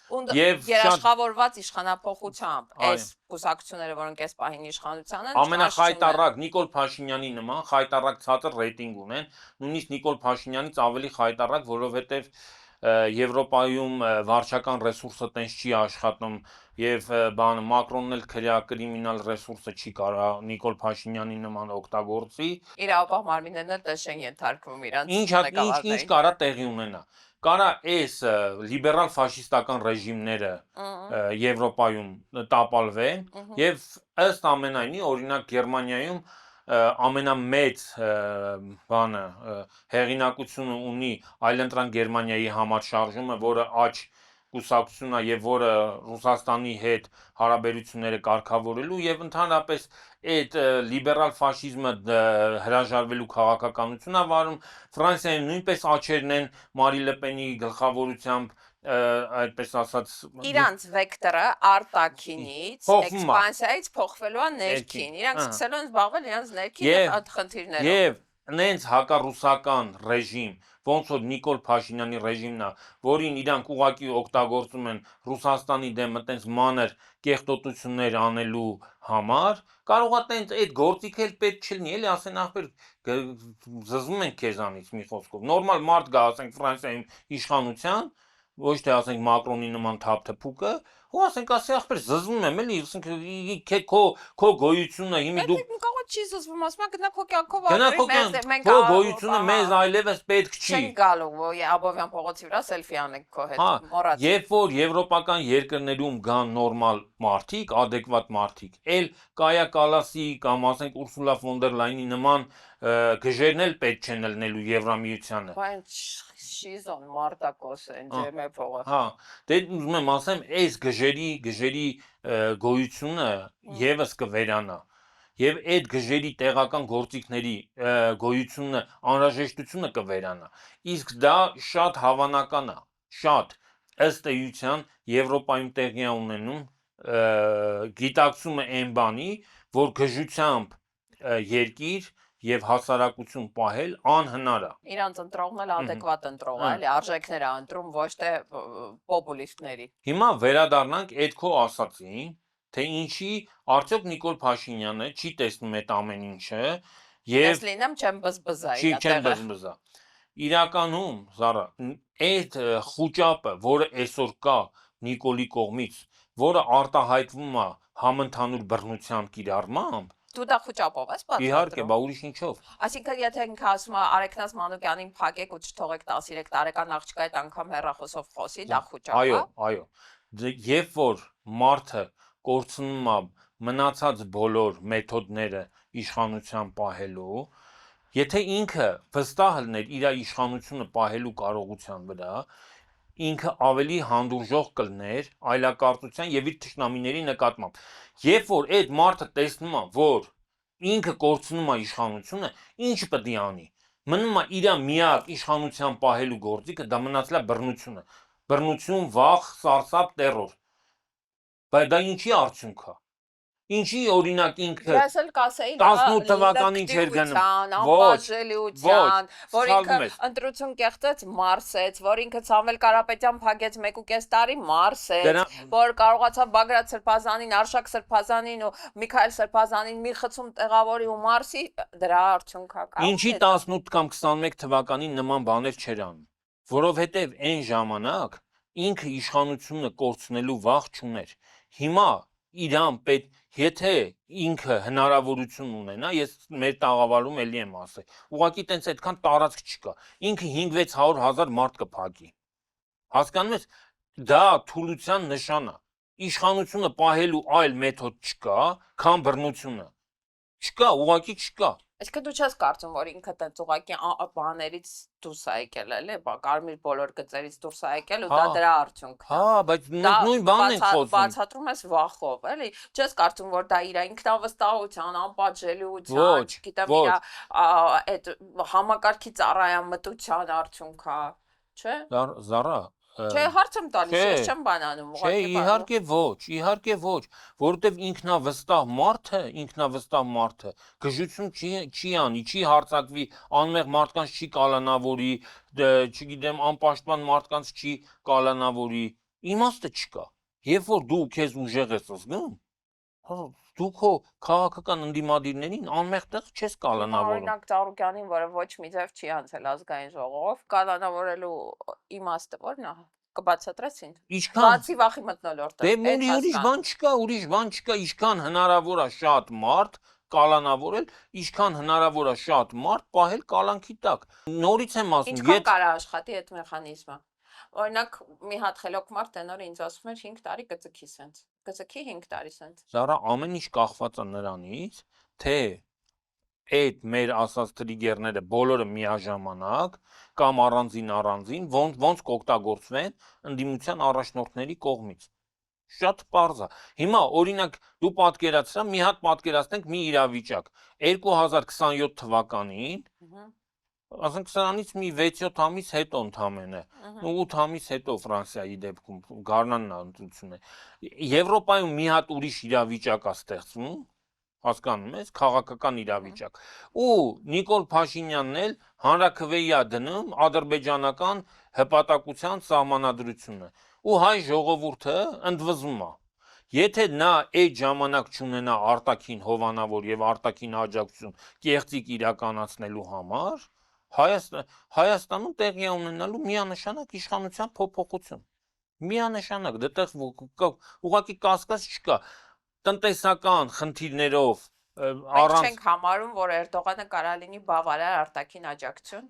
Եվ երաշխավորված իշխանապողությամբ այս կուսակցությունները, որոնք այս պահին իշխանության են, ամենախայտարակ Նիկոլ Փաշինյանի նման խայտարակ ցածր ռեյտինգ ունեն, նույնիսկ Նիկոլ Փաշինյանից ավելի խայտարակ, որովհետև Եվրոպայում վարչական ռեսուրսը տենց չի աշխատում եւ բանը Մակրոնն էլ քրեակրիմինալ ռեսուրսը չի կարա Նիկոլ Փաշինյանի նման օգտագործի։ իրավապահ մարմիններն էլ տես չեն ենթարկվում իրանց Ինչ կարա տեղի ունենա։ Կարա այս լիբերալ ֆաշիստական ռեժիմները Եվրոպայում տապալվեն եւ ըստ ամենայնի օրինակ Գերմանիայում ամենամեծ բանը հեղինակությունը ունի այլընտրանք Գերմանիայի համար շարժումը, որը աճ կուսակցությունն է եւ որը Ռուսաստանի հետ հարաբերությունները կարգավորելու եւ ընդհանրապես այդ լիբերալ ֆաշիզմը հրաժարվելու քաղաքականությունն է վարում Ֆրանսիայում նույնպես աճերն են Մարի Լեպենի գլխավորությամբ այդպես ասած իրանց վեկտորը արտաքինից էքսպանսիայից փոխվելու է ներքին իրանք սկսելու են զբաղվել իրանց ներքին խնդիրներով եւ նենց հակառուսական ռեժիմ ոնց որ Նիկոլ Փաշինյանի ռեժիմն է որին իրանք ուղակի օգտագործում են Ռուսաստանի դեմ այտենց մանր կեղտոտություններ անելու համար կարող է տենց այդ գործիքը էլ պետք չլինի էլի ասեն ախպեր զզվում են քեզանից մի խոսքով նորմալ մարդ գա ասենք Ֆրանսիայում իշխանության ոչ թե ասենք Մակրոնի նման թափթփուկը ու ասենք ասի ախպեր զզվում եմ էլի ասենք քո գոյությունը հիմի դու կարող չի զզվում ասում գնա քո կյանքով մենք քո գոյությունը մեզ այլևս պետք չի չեն գալու Աբովյան փողոցի վրա սելֆի անենք քո հետ մոռաց երբ որ եվրոպական երկրներում կան նորմալ մարդիկ adekvat մարդիկ էլ Կայա Կալասի կամ ասենք Ուրսուլա ֆոն դեր Լայնի նման գժերն էլ պետք չեն լինելու Եվրամիությանը բայց շիզոն մարտակոս են ջեմե փողը հա դե ուզում եմ ասեմ այս գժերի գոյությունը եւս կվերանա եւ այդ գժերի տեղական գործիքների գոյությունը անհրաժեշտությունը կվերանա իսկ դա շատ հավանական է շատ ըստ էության Եվրոպայում տեղի ունենում գիտակցումը այն բանի որ գժությամբ երկիր եւ հասարակություն պահել անհնար է իրանց ընտրողն էլ adekvat ընտրող է էլի արժեքներ է ընտրում ոչ թե պոպուլիստների հիմա վերադառնանք այդ քո ասածին թե ինչի արդյոք Նիկոլ Փաշինյանը չի տեսնում այդ ամեն ինչը եւ լինեմ չեմ բզբզա չեմ բզբզա իրականում Զարա այդ խոճապը որը այսօր կա Նիկոլի կողմից որը արտահայտվում է համընդհանուր բռնության կիրառմամբ դու դա խոճապով ես պատկերացնում իհարկե բա ուրիշ ինչով այսինքն եթե ինքը ասում է Արեգնաց Մանուկյանին փակեք ու չթողեք 13 տարեկան աղջկա այդ անգամ հեռախոսով խոսի դա խոճապ է այո երբ որ մարդը կորցնում է մնացած բոլոր մեթոդները իշխանության պահելու եթե ինքը վստահ լիներ իր իշխանությունը պահելու կարողության վրա ինքը ավելի հանդուրժող կլներ այլակարծության եւ իր թշնամիների նկատմամբ երբ որ այդ մարդը տեսնում է որ ինքը կորցնում է իշխանությունը ինչ պետք է անի մնում է իր միակ իշխանության պահելու գործիքը դա մնացել է բռնություն վախ սարսափ terror բայց դա ինչի արդյունք է ինչի օրինակ ինքը ես էլ կասեի 18 թվականին չէր գնում անբաժանելիության որ ինքը ընտրություն կեղծեց մարսեց որ ինքը Սամվել Կարապետյան փակեց 1.5 տարի մարսեց որ կարողացավ Բագրատ Սրբազանին Արշակ Սրբազանին ու Միքայել Սրբազանին մի խցում տեղավորի ու մարսի դրա արդյունքա ինչի 18 կամ 21 թվականին նման բաներ չեր անում որովհետև այն ժամանակ ինքը իշխանությունը կորցնելու վախ չուներ հիմա իրան պետք եթե ինքը հնարավորություն ունենա ես մեր տաղավարում էլի եմ ասել ուղղակի տենց այդքան տարածք չկա ինքը 5-600,000 մարդ կփակի հասկանում ես դա թուլության նշան է իշխանությունը պահելու այլ մեթոդ չկա քան բռնությունը չկա ուղղակի չկա Այսինքն դու չես կարծում, որ ինքը տենց ուղղակի բաներից դուրս է եկել, էլի, կարմիր բոլոր գծերից դուրս է եկել ու դա դրա արդյունքն է։ Հա, բայց նույն բանն ենք խոսում։ Բացատրում ես վախով, էլի։ Չես կարծում, որ դա իր ինքնավստահության, անպատժելիության, չգիտեմ, իր այդ համակարգի ծառայամտության արդյունք է, չէ՞։ Զարա, Չէ, հարց եմ տալիս, ես չեմ բանանում, Չէ, իհարկե ոչ, որովհետև ինքնավստահ մարդը գժություն չի անի, չի հարձակվի, անմեղ մարդկանց չի կալանավորի, չգիտեմ, անպաշտպան մարդկանց չի կալանավորի, իմաստը չկա։ Երբ որ դու քեզ ուժեղ ես զգում, դու քո քաղաքական ընդդիմադիրներին անմեղ տեղ չես կալանավորում։ Օրինակ Ծառուկյանին, որը ոչ մի ձև չի անցել ազգային ժողով, կալանավորելու իմաստը ո՞րն է։ Կբացատրես ինձ։ Բացի վախի մթնոլորտը։ Դե ուրիշ բան չկա, ինչքան հնարավոր է շատ մարդ կալանավորել, ինչքան հնարավոր է շատ մարդ պահել կալանքի տակ։ Նորից եմ ասում, Ինչքան կարա աշխատի այդ մեխանիզմը։ Օրինակ մի հատ խելոք մարդ տենոր ինձ ասում էր 5 տարի կծքի սենց։ Կծքի 5 տարի սենց։ Զարա, ամեն ինչ կախված է նրանից, թե այդ մեր ասած տրիգերները բոլորը միաժամանակ կամ առանձին ոնց կօգտագործվեն ընդդիմության առաջնորդների կողմից։ Շատ պարզ է։ Հիմա օրինակ դու պատկերացրա, մի հատ պատկերացնենք մի իրավիճակ։ 2027 թվականին, ասենք սրանից մի 6-7 ամիս հետո ընդամենը, 8 ամիս հետո Ֆրանսիայի դեպքում գարնանն է ընտրությունը։ Եվրոպայում մի հատ ուրիշ իրավիճակ է ստեղծվում, հասկանում ես, քաղաքական իրավիճակ։ Ու Նիկոլ Փաշինյանն էլ հանրաքվեի է դնում ադրբեջանական հպատակության սահմանադրությունը։ Ու հայ ժողովուրդը ընդվզում է։ Եթե նա այդ ժամանակ չունենա արտաքին հովանավոր եւ արտաքին աջակցություն կեղծիք իրականացնելու համար, Հայաստանում տեղի է ունենալու միանշանակ իշխանության փոփոխություն։ Միանշանակ, դեռ ուղղակի կասկած չկա։ Տնտեսական խնդիրներով Մենք չենք համարում, որ Էրդողանը կարա լինի բավարար արտաքին աջակցություն։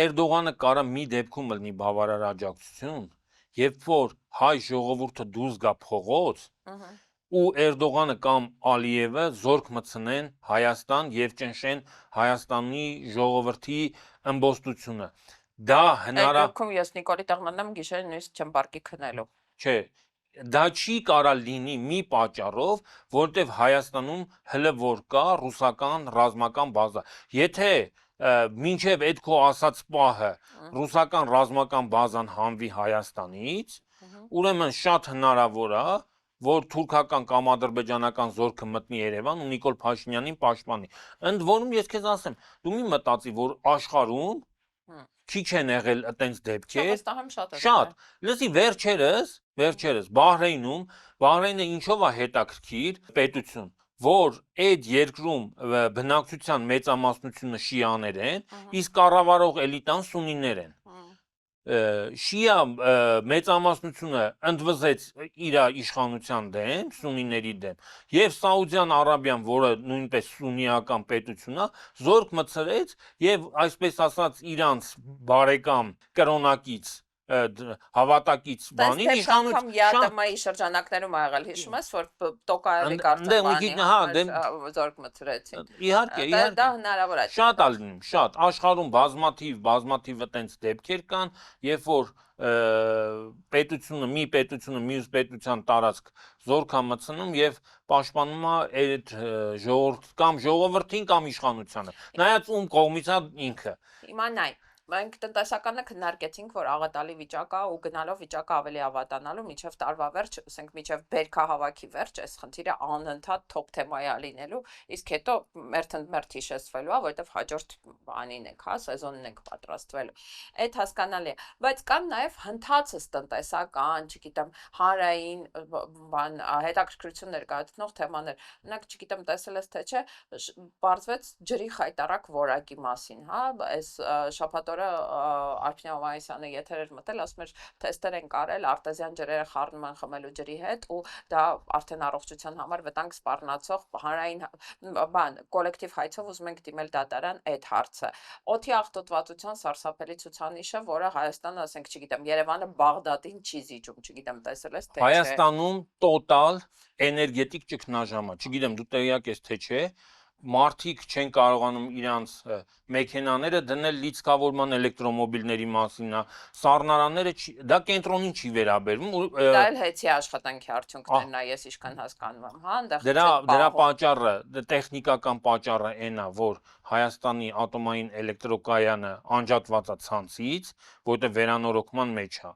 Էրդողանը կարա մի դեպքում լինի բավարար աջակցություն, երբ որ հայ ժողովուրդը դուրս գա փողոց, ու Էրդողանը կամ Ալիևը զորք մտցնեն Հայաստան եւ ճնշեն Հայաստանի ժողովրդի ըմբոստությունը։ Դա Դեպքում ես Նիկոլի տեղն ունեմ գիշերը նույնիսկ չեմ բարկի քնելու։ Չէ, դա չի կարա լինի մի պատճառով, որտեվ Հայաստանում հələ որ կա ռուսական ռազմական բազա։ Եթե մինչև այդ քո ասած պահը ռուսական ռազմական բազան հանվի Հայաստանից, ուրեմն շատ հնարավոր է, որ թուրքական կամ ադրբեջանական զորքը մտնի Երևան ու Նիկոլ Փաշինյանին պաշտպանի։ Ընդ որում ես քեզ ասեմ, դու մի մտածի, որ աշխարհում քիչ են եղել այտենց դեպքեր։ Շատ։ Լսի, վերջերս Բահրեյնը ինչով է հետաքրքիր պետություն, որ այդ երկրում բնակչության մեծամասնությունը շիաներ են, իսկ կառավարող էլիտան սուննիներ են։ Շիա մեծամասնությունը ընդվզեց իր իշխանության դեմ, սուննիների դեմ, եւ Սաուդյան Արաբիան, որը նույնպես սուննիական պետություն է, զորք մտցրեց եւ այսպես ասած իրանց բարեկամ կրոնակից հավատակից բանի իշխանություն ԵԱՏՄ-ի շրջանակներում ա եղել, հիշում ես, որ Տոկաևի կարծրականի զորք մտցրեցին։ Իհարկե, դա հնարավոր է։ Շատ ա լինում, շատ աշխարհում բազմաթիվ այտենց դեպքեր կան, երբ որ մի պետությունը մյուս պետության տարածք զորք ա մտցնում եւ պաշտպանում է այդ ժողովրդին կամ իշխանությանը։ Նայած ում կողմից է ինքը։ Հիմա նայ, մենք տնտեսականը քննարկեցինք, որ աղետալի վիճակ է ու գնալով վիճակը ավելի ավատանալու մինչև տարվա վերջ, ասենք մինչև բերքահավաքի վերջ, այս խնդիրը անընդհատ թոփ թեմայի է լինելու, իսկ հետո մերթ հիշեցվելու է, որովհետև հաջորդ բանին ենք, հա, սեզոնին ենք պատրաստվելու։ Այդ հասկանալի է, բայց կան նաև հնդածս տնտեսական, չգիտեմ, հանրային բան, հետաքրքրություն ներկայացնող թեմաներ։ Օրինակ, չգիտեմ, տեսել ես թե չէ, բարձվեց ջրի խայտարակ որակի մասին, հա, այս շաբաթ Արփինե Հովհաննիսյանը եթեր էր մտել, ասում էր թեստեր են կարել, արտեզյան ջրերը խառնում են խմելու ջրի հետ ու դա արդեն առողջության համար վտանգ սպառնացող հանրային բան, կոլեկտիվ հայցով ուզում ենք դիմել դատարան այդ հարցը։ Օդի աղտոտվածության սարսափելի ցուցանիշը, որը Հայաստանը, ասենք, չգիտեմ, Երևանը Բաղդադին չի զիջում, չգիտեմ, տեսել ես թե չէ։ Հայաստանում տոտալ էներգետիկ ճգնաժամ է, չգիտեմ, դու տեղյակ ես թե չէ, մարդիկ չեն կարողանում իրանց մեքենաները դնել լիցքավորման էլեկտրոմոբիլների մասին, սառնարանները դա կենտրոնին չի վերաբերվում, Դա էլ հեծի աշխատանքի արդյունքներն է, ես ինչքան հասկանում եմ, հա, այնտեղ դրա պատճառը, տեխնիկական պատճառը այն է, որ Հայաստանի ատոմային էլեկտրոկայանը անջատված է ցանցից, որտեղ վերանորոգման մեջ է,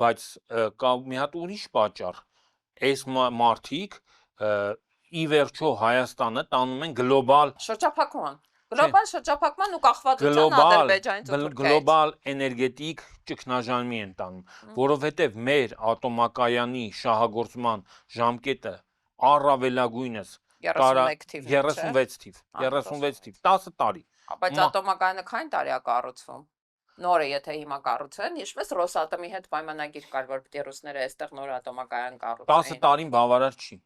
բայց կա մի հատ ուրիշ պատճառ, այս մարդիկ ի վերջո Հայաստանը տանում են գլոբալ շրջափակման շրջափակման ու կախվածության Ադրբեջանից ու Թուրքիայից գլոբալ էներգետիկ ճգնաժամի են տանում, որովհետև մեր ատոմակայանի շահագործման ժամկետը առավելագույնս 36 թիվ, 10 տարի։ Բայց ատոմակայանը քանի տարի է կառուցվում։ Նորը եթե հիմա կառուցեն, ինչպես Ռոսատոմի հետ պայմանագիր կար, որ պիտի ռուսները այստեղ նոր ատոմակայան կառուցեն։ 10 տարին բավարար չի։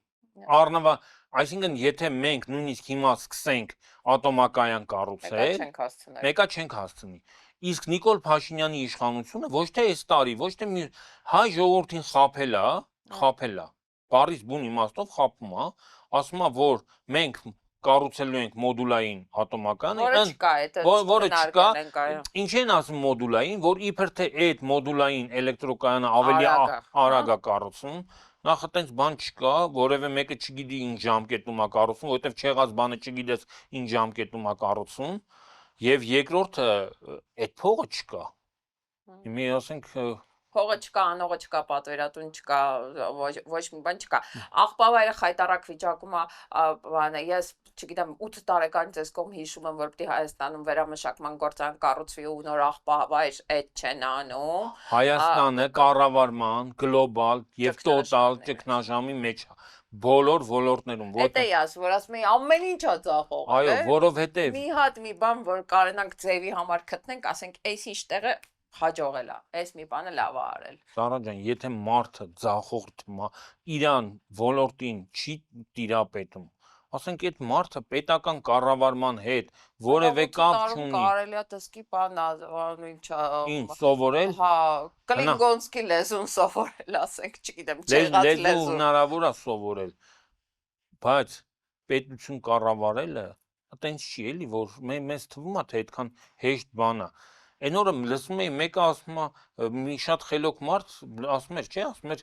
Այսինքն եթե մենք նույնիսկ հիմա սկսենք ատոմակայան կառուցել, մեկա չենք հասցնի։ Իսկ Նիկոլ Փաշինյանի իշխանությունը ոչ թե այս տարի, ոչ թե հայ ժողովրդին խաբել է, բառից բուն իմաստով խաբում է, ասում է, որ մենք կառուցելու ենք մոդուլային ատոմակայանը, որը չկա, ինչ են ասում մոդուլային, որ իբր թե այդ մոդուլային էլեկտրոկայանը ավելի արագ է կառուցվում, նախ այտենց բան չկա, որևէ մեկը չգիտի ինչ ժամկետում է կառուցվում, որովհետև չեղած բանը չգիտես ինչ ժամկետում է կառուցվում, եւ երկրորդը այդ փողը չկա։ Մի ասենք Փողը չկա, անողը չկա, պատվերատուն չկա, ոչ մի բան չկա։ Աղբավայրը խայտարակ վիճակում է, ես չգիտեմ 8 տարեկանից ես կողմ հիշում եմ, որ պիտի Հայաստանում վերամշակման գործարան կառուցվի ու նոր աղբավայր այդ չեն անում։ Հայաստանը կառավարման գլոբալ եւ տոտալ ճգնաժամի մեջ է։ Բոլոր ոլորտներում, Դա է ասում, որ ասում եմ ամեն ինչ է ծախող։ Այո, որովհետեւ մի հատ մի բան, որ կարենանք ձևի համար գտնենք, ասենք, այս ինչ տեղը հաջողել է, այս մի բանը լավ է արել։ Սարա ջան, եթե մարդը ձախողտ իրան ոլորտին չի տիրապետում, ասենք այդ մարդը պետական կառավարման հետ որևէ կապ չունի։ Կարելի է դսկի բան ինչ սովորել։ Հա, կլինգոնսկի լեզուն սովորել, ասենք, չգիտեմ, չեղած լեզու հնարավոր է սովորել, բայց պետություն կառավարելը այտենց չի էլի, որ մեզ թվում է, թե այդքան հեշտ բան է։ Այն օրը լսում էի մեկը ասում է մի շատ խելոք մարդ ասում էր, չէ, ասում էր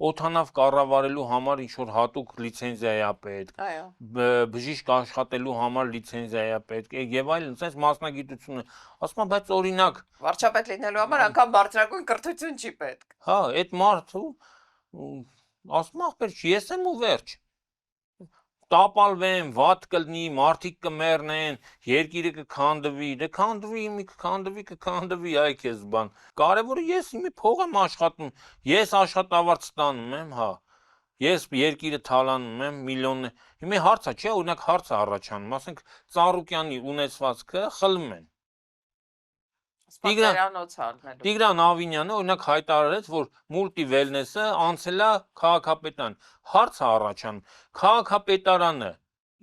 օթանավ կառավարելու համար ինչ որ հատուկ լիցենզիա է պետք։ Այո։ Բժիշկ աշխատելու համար լիցենզիա է պետք եւ այլն, sense մասնագիտությունը։ Ասում եմ, բայց օրինակ վարչապետ լինելու համար անգամ բարձրագույն կրթություն չի պետք։ Հա, այդ մարդու ասում ախպեր, ես եմ ու վերջ։ Տապալվեն, վատ կլնի, մարդիկ կմեռնեն, երկիրը կքանդվի, դե կքանդվի, այ քեզ բան։ Կարևորը ես իմի փող եմ աշխատում, ես աշխատավարձ ստանում եմ, հա։ Ես երկիրը թալանում եմ, միլիոն։ Հիմա հարց է, չէ, օրինակ հարց է առաջանում, ասենք Ծառուկյանի ունեցվածքը խլում են։ Տիգրան Ավինյանը օրինակ հայտարարեց, որ մուլտիվելնեսը անցել է քաղաքապետարան։ Հարց է առաջանում, քաղաքապետարանը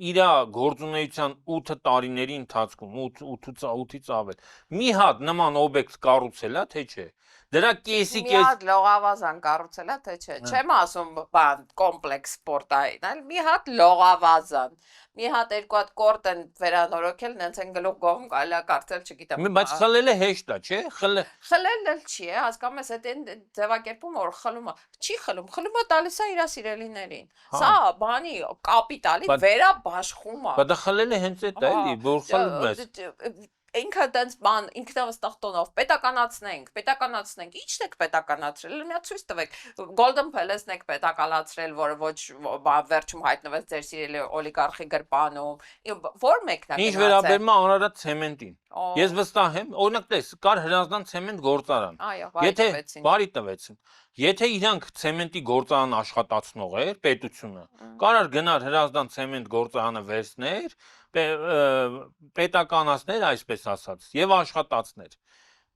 իր գործունեության 8 տարիների ընթացքում 8-ից ավել մի հատ նման օբյեկտ կառուցել է, թե չէ։ Դրա կեսի մի հատ լողավազան կառուցել է, թե չէ։ Չեմ ասում բան կոմպլեքս սպորտային, այլ մի հատ լողավազան։ Մի հատ երկու հատ կորտ են վերանորոգել, նենց են գլուխ գովում կարելի է կարծել, չգիտեմ։ Բայց խլելը հեշտ է, չէ։ Խլելն էլ չի, հասկանում ես, այդ ձևակերպումը որ խլումը, չի խլում, խլումը տալիս է իր սիրելիներին։ Սա բանի կապիտալի վերաբաշխում է։ Բայց դա խլելը հենց այդ է, էլի, որ խլում ես։ Ինքը դենց բան ինքնավստահ տոնով պետականացնենք, ի՞նչն եք պետականացրել, մի հատ ցույց տվեք, Golden Palace-ն եք պետականացրել, որը ոչ վերջում հայտնվեց ձեր սիրելի օլիգարխի գրպանում, որ մեկն է գնացել։ Ինչ վերաբերում է Արարատ ցեմենտին։ Ես վստահ եմ, օրինակ տես, կար Հրազդան ցեմենտ գործարան։ Բարի տվեցին։ Եթե իրանք ցեմենտի գործարան աշխատացնող էր պետությունը, կարար գնար Հրազդան ցեմենտ գործարանը վերցներ, պետականացներ, այսպես ասած, եւ աշխատացներ,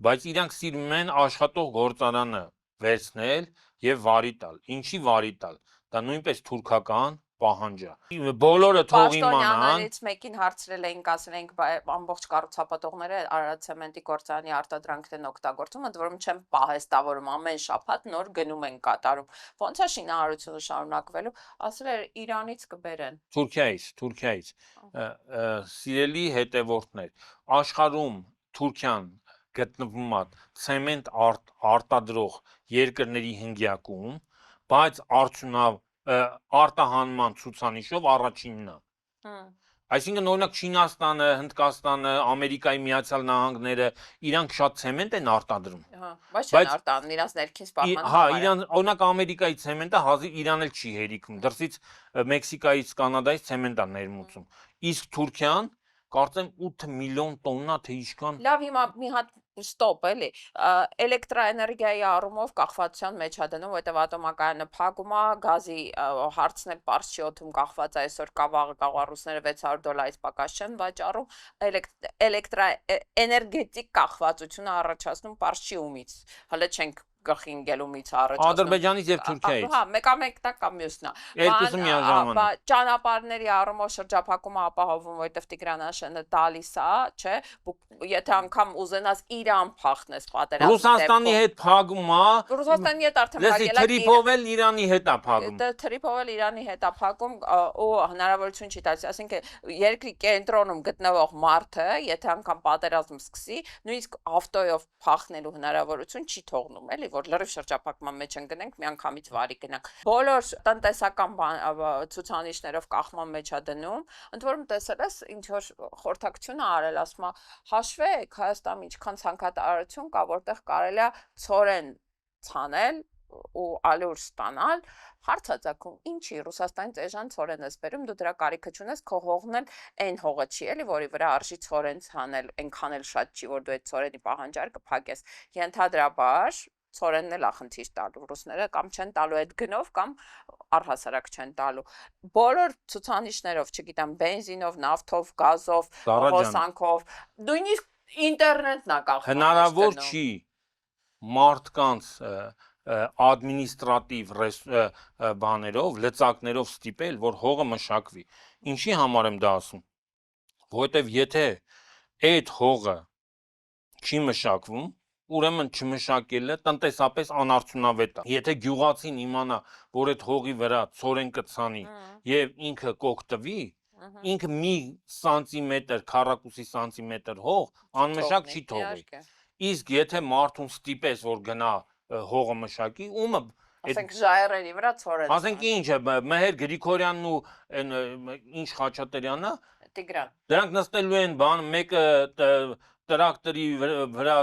բայց իրանք սիրում են աշխատող գործարանը վերցնել եւ վարի տալ։ Ինչի վարի տալ։ Դա նույնպես թուրքական պահանջը։ Բոլորը թող իմանան։ Պաշտոնյաներից մեկին հարցրել էինք, ասել էինք, ամբողջ կառուցապատողները Արարատցեմենտի գործարանի արտադրանքն են օգտագործում, ընդ որում չեմ պահեստավորում, ամեն շաբաթ նոր գնում են կատարում։ Ոնց է շինարարությունը շարունակվելու, ասել էր Իրանից կբերեն։ Թուրքիայից։ Սիրելի հետևորդներ, աշխարհում Թուրքիան գտնվում է ցեմենտ արտադրող երկրների հնգյակում, բայց արտահանման ցուցանիշով առաջինն է։ Այսինքն օրինակ Չինաստանը, Հնդկաստանը, Ամերիկայի Միացյալ Նահանգները իրանք շատ ցեմենտ են արտադրում։ Բայց չեն արտահանում, իրանց ներքին սպառման համար։ Օրինակ Ամերիկայի ցեմենտը հազիվ Իրան էլ չի հերիքում։ Դրսից Մեքսիկայից, Կանադայից ցեմենտ է ներմուծում։ Իսկ Թուրքիան կարծեմ 8 միլիոն տոննա թե ինչքան։ Լավ, հիմա մի հատ ստոպ էլի, էլեկտրաէներգիայի առումով կախվածության մեջ է դնում, որտեղ ատոմակայանը փակում է, գազի հարցն էլ պարզ չի օդում կախված է, այսօր կավաղը կաղառուսները $600-ից պակաս չեն վաճառում, էլեկտրաէներգետիկ կախվածությունը առաջացնում պարզ չի ումից, հələ չենք գլխին գելումից առաջացնում։ Ադրբեջանից եւ Թուրքիայից։ Հա, մեկամեկտա կամ մյուսն է։ Երկուսը միաժամանակ։ Ճանապարհների առումով շրջափակումը ապահովում, որտեղ Տիգրանաշենը տալիս է, չէ՞, եթե անգամ ուզենաս Իրան փախնես պատերազմի Ռուսաստանի հետ փակում է։ Ռուսաստանի հետ արդեն փակել է։ Տրիպով էլ Իրանի հետ է փակում։ Տրիպով էլ Իրանի հետ է փակում ու հնարավորություն չի տալիս, ասենք երկրի կենտրոնում գտնվող մարդը, եթե անգամ պատերազմ սկսի, նույնիսկ ավտոյով փախնելու հնարավորություն չի թողնում, էլի որ լրիվ շրջափակման մեջ ընկնենք, միանգամից վարի գնանք։ Բոլոր տնտեսական ցուցանիշներով կախման մեջ է դնում, ընդ որում տեսել ես ինչ որ խորհրդակցություն արել, ասում է հաշվեք Հայաստանում ինչքան ցանկատարություն կա, որտեղ կարելի է ցորեն ցանել ու ալյուր ստանալ, հարց է ցակում, ինչի Ռուսաստանից էժան ցորեն ես բերում, դու դրա կարիքը չունես, քո հողն էլ այն հողը չի, էլի, որի վրա արժի ցորեն ցանել, այնքան էլ շատ չի, որ դու այդ ցորենի պահանջարկը փակես։ Ենթադրաբար ցորենն էլ ախնդիր տալու ռուսները կամ չեն տալու այդ գնով կամ առհասարակ չեն տալու բոլոր ցուցանիշներով, չգիտեմ, բենզինով, նավթով, գազով, հոսանքով, նույնիսկ ինտերնետն է կախվում։ Հնարավոր չի մարդկանց ադմինիստրատիվ բաներով, լծակներով ստիպել, որ հողը մշակվի։ Ինչի համար եմ դա ասում։ Որովհետև եթե այդ հողը չի մշակվում, ուրեմն չմշակելը տնտեսապես անարդյունավետ է։ Եթե գյուղացին իմանա, որ այդ հողի վրա ցորեն կցանի եւ ինքը կօգտվի, ինքը մի սանտիմետր, քառակուսի սանտիմետր հող անմշակ չի թողի։ Իսկ եթե մարդուն ստիպես, որ գնա հողը մշակի, ումը ասենք ժայռերի վրա ցորեն։ Ասենք ինչ է, Մեհեր Գրիգորյանն ու այն ինչ Խաչատրյանը, Տիգրան։ Դրանք նստելու են բան, մեկը տրակտորի վրա,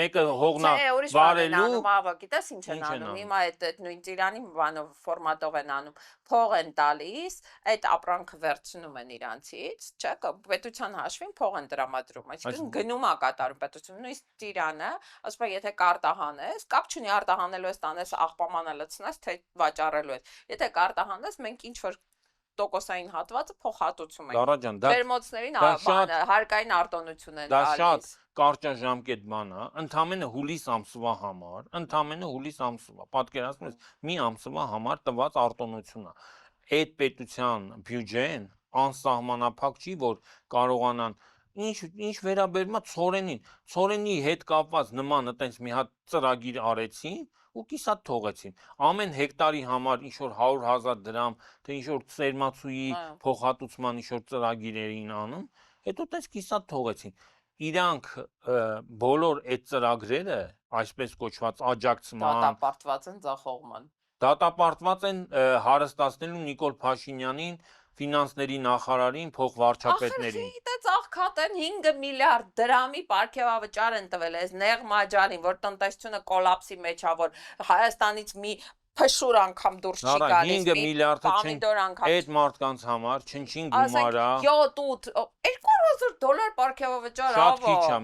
մեկը հողնա վարելու։ Ահա, գիտես ինչ են անում։ Հիմա այդ նույն Ծիրանի բանով ֆորմատով են անում։ Փող են տալիս, այդ ապրանքը վերցնում են իրանցից, չէ՞, պետության հաշվին փող են տրամադրում։ Այսինքն գնում է կատարում պետությունը, նույնիսկ Ծիրանը, ասում է, եթե կարտահանես, կապ չունի արտահանելու ես, տանես աղբամանը լցնես, թե վաճառելու ես։ Եթե կարտահանես, մենք ինչ որ տոկոսային հատվածը փոխհատուցում ենք։ Ֆերմոցներին հարկային արտոնություն են տալիս։ Դա շատ կարճաժամկետ բան է, ընդամենը հուլիս ամսվա համար, պատկերացնում ես, մի ամսվա համար տված արտոնություն է։ Այդ պետության բյուջեն անսահմանափակ չի, որ կարողանան ինչ վերաբերում է ցորենին, ցորենի հետ կապված նման այտենց մի հատ ծրագիր արեցին ու կիսատ թողեցին։ Ամեն հեկտարի համար ինչ որ 100,000 դրամ, թե ինչ որ սերմացուի փոխհատուցման ինչ որ ծրագիրերին անում, հետո տես կիսատ թողեցին։ Իրանք բոլոր այդ ծրագրերը, այսպես կոչված աջակցման, դատապարտված են ձախողման։ Դատապարտված են հարստացնելու Նիկոլ Փաշինյանին, ֆինանսների նախարարին, փոխվարչապետներին։ Ախր դա ծաղկատեն 5 միլիարդ դրամի պարգևավճար են տվել այս նեղ մաջարին, որ տնտեսությունը կոլապսի մեջ է, որ Հայաստանից մի փշուր անգամ դուրս չի գալիս, 5 միլիարդը այդ մարդկանց համար չնչին գումար է։ 200,000 դոլար պարգևավճար Շատ քիչ է։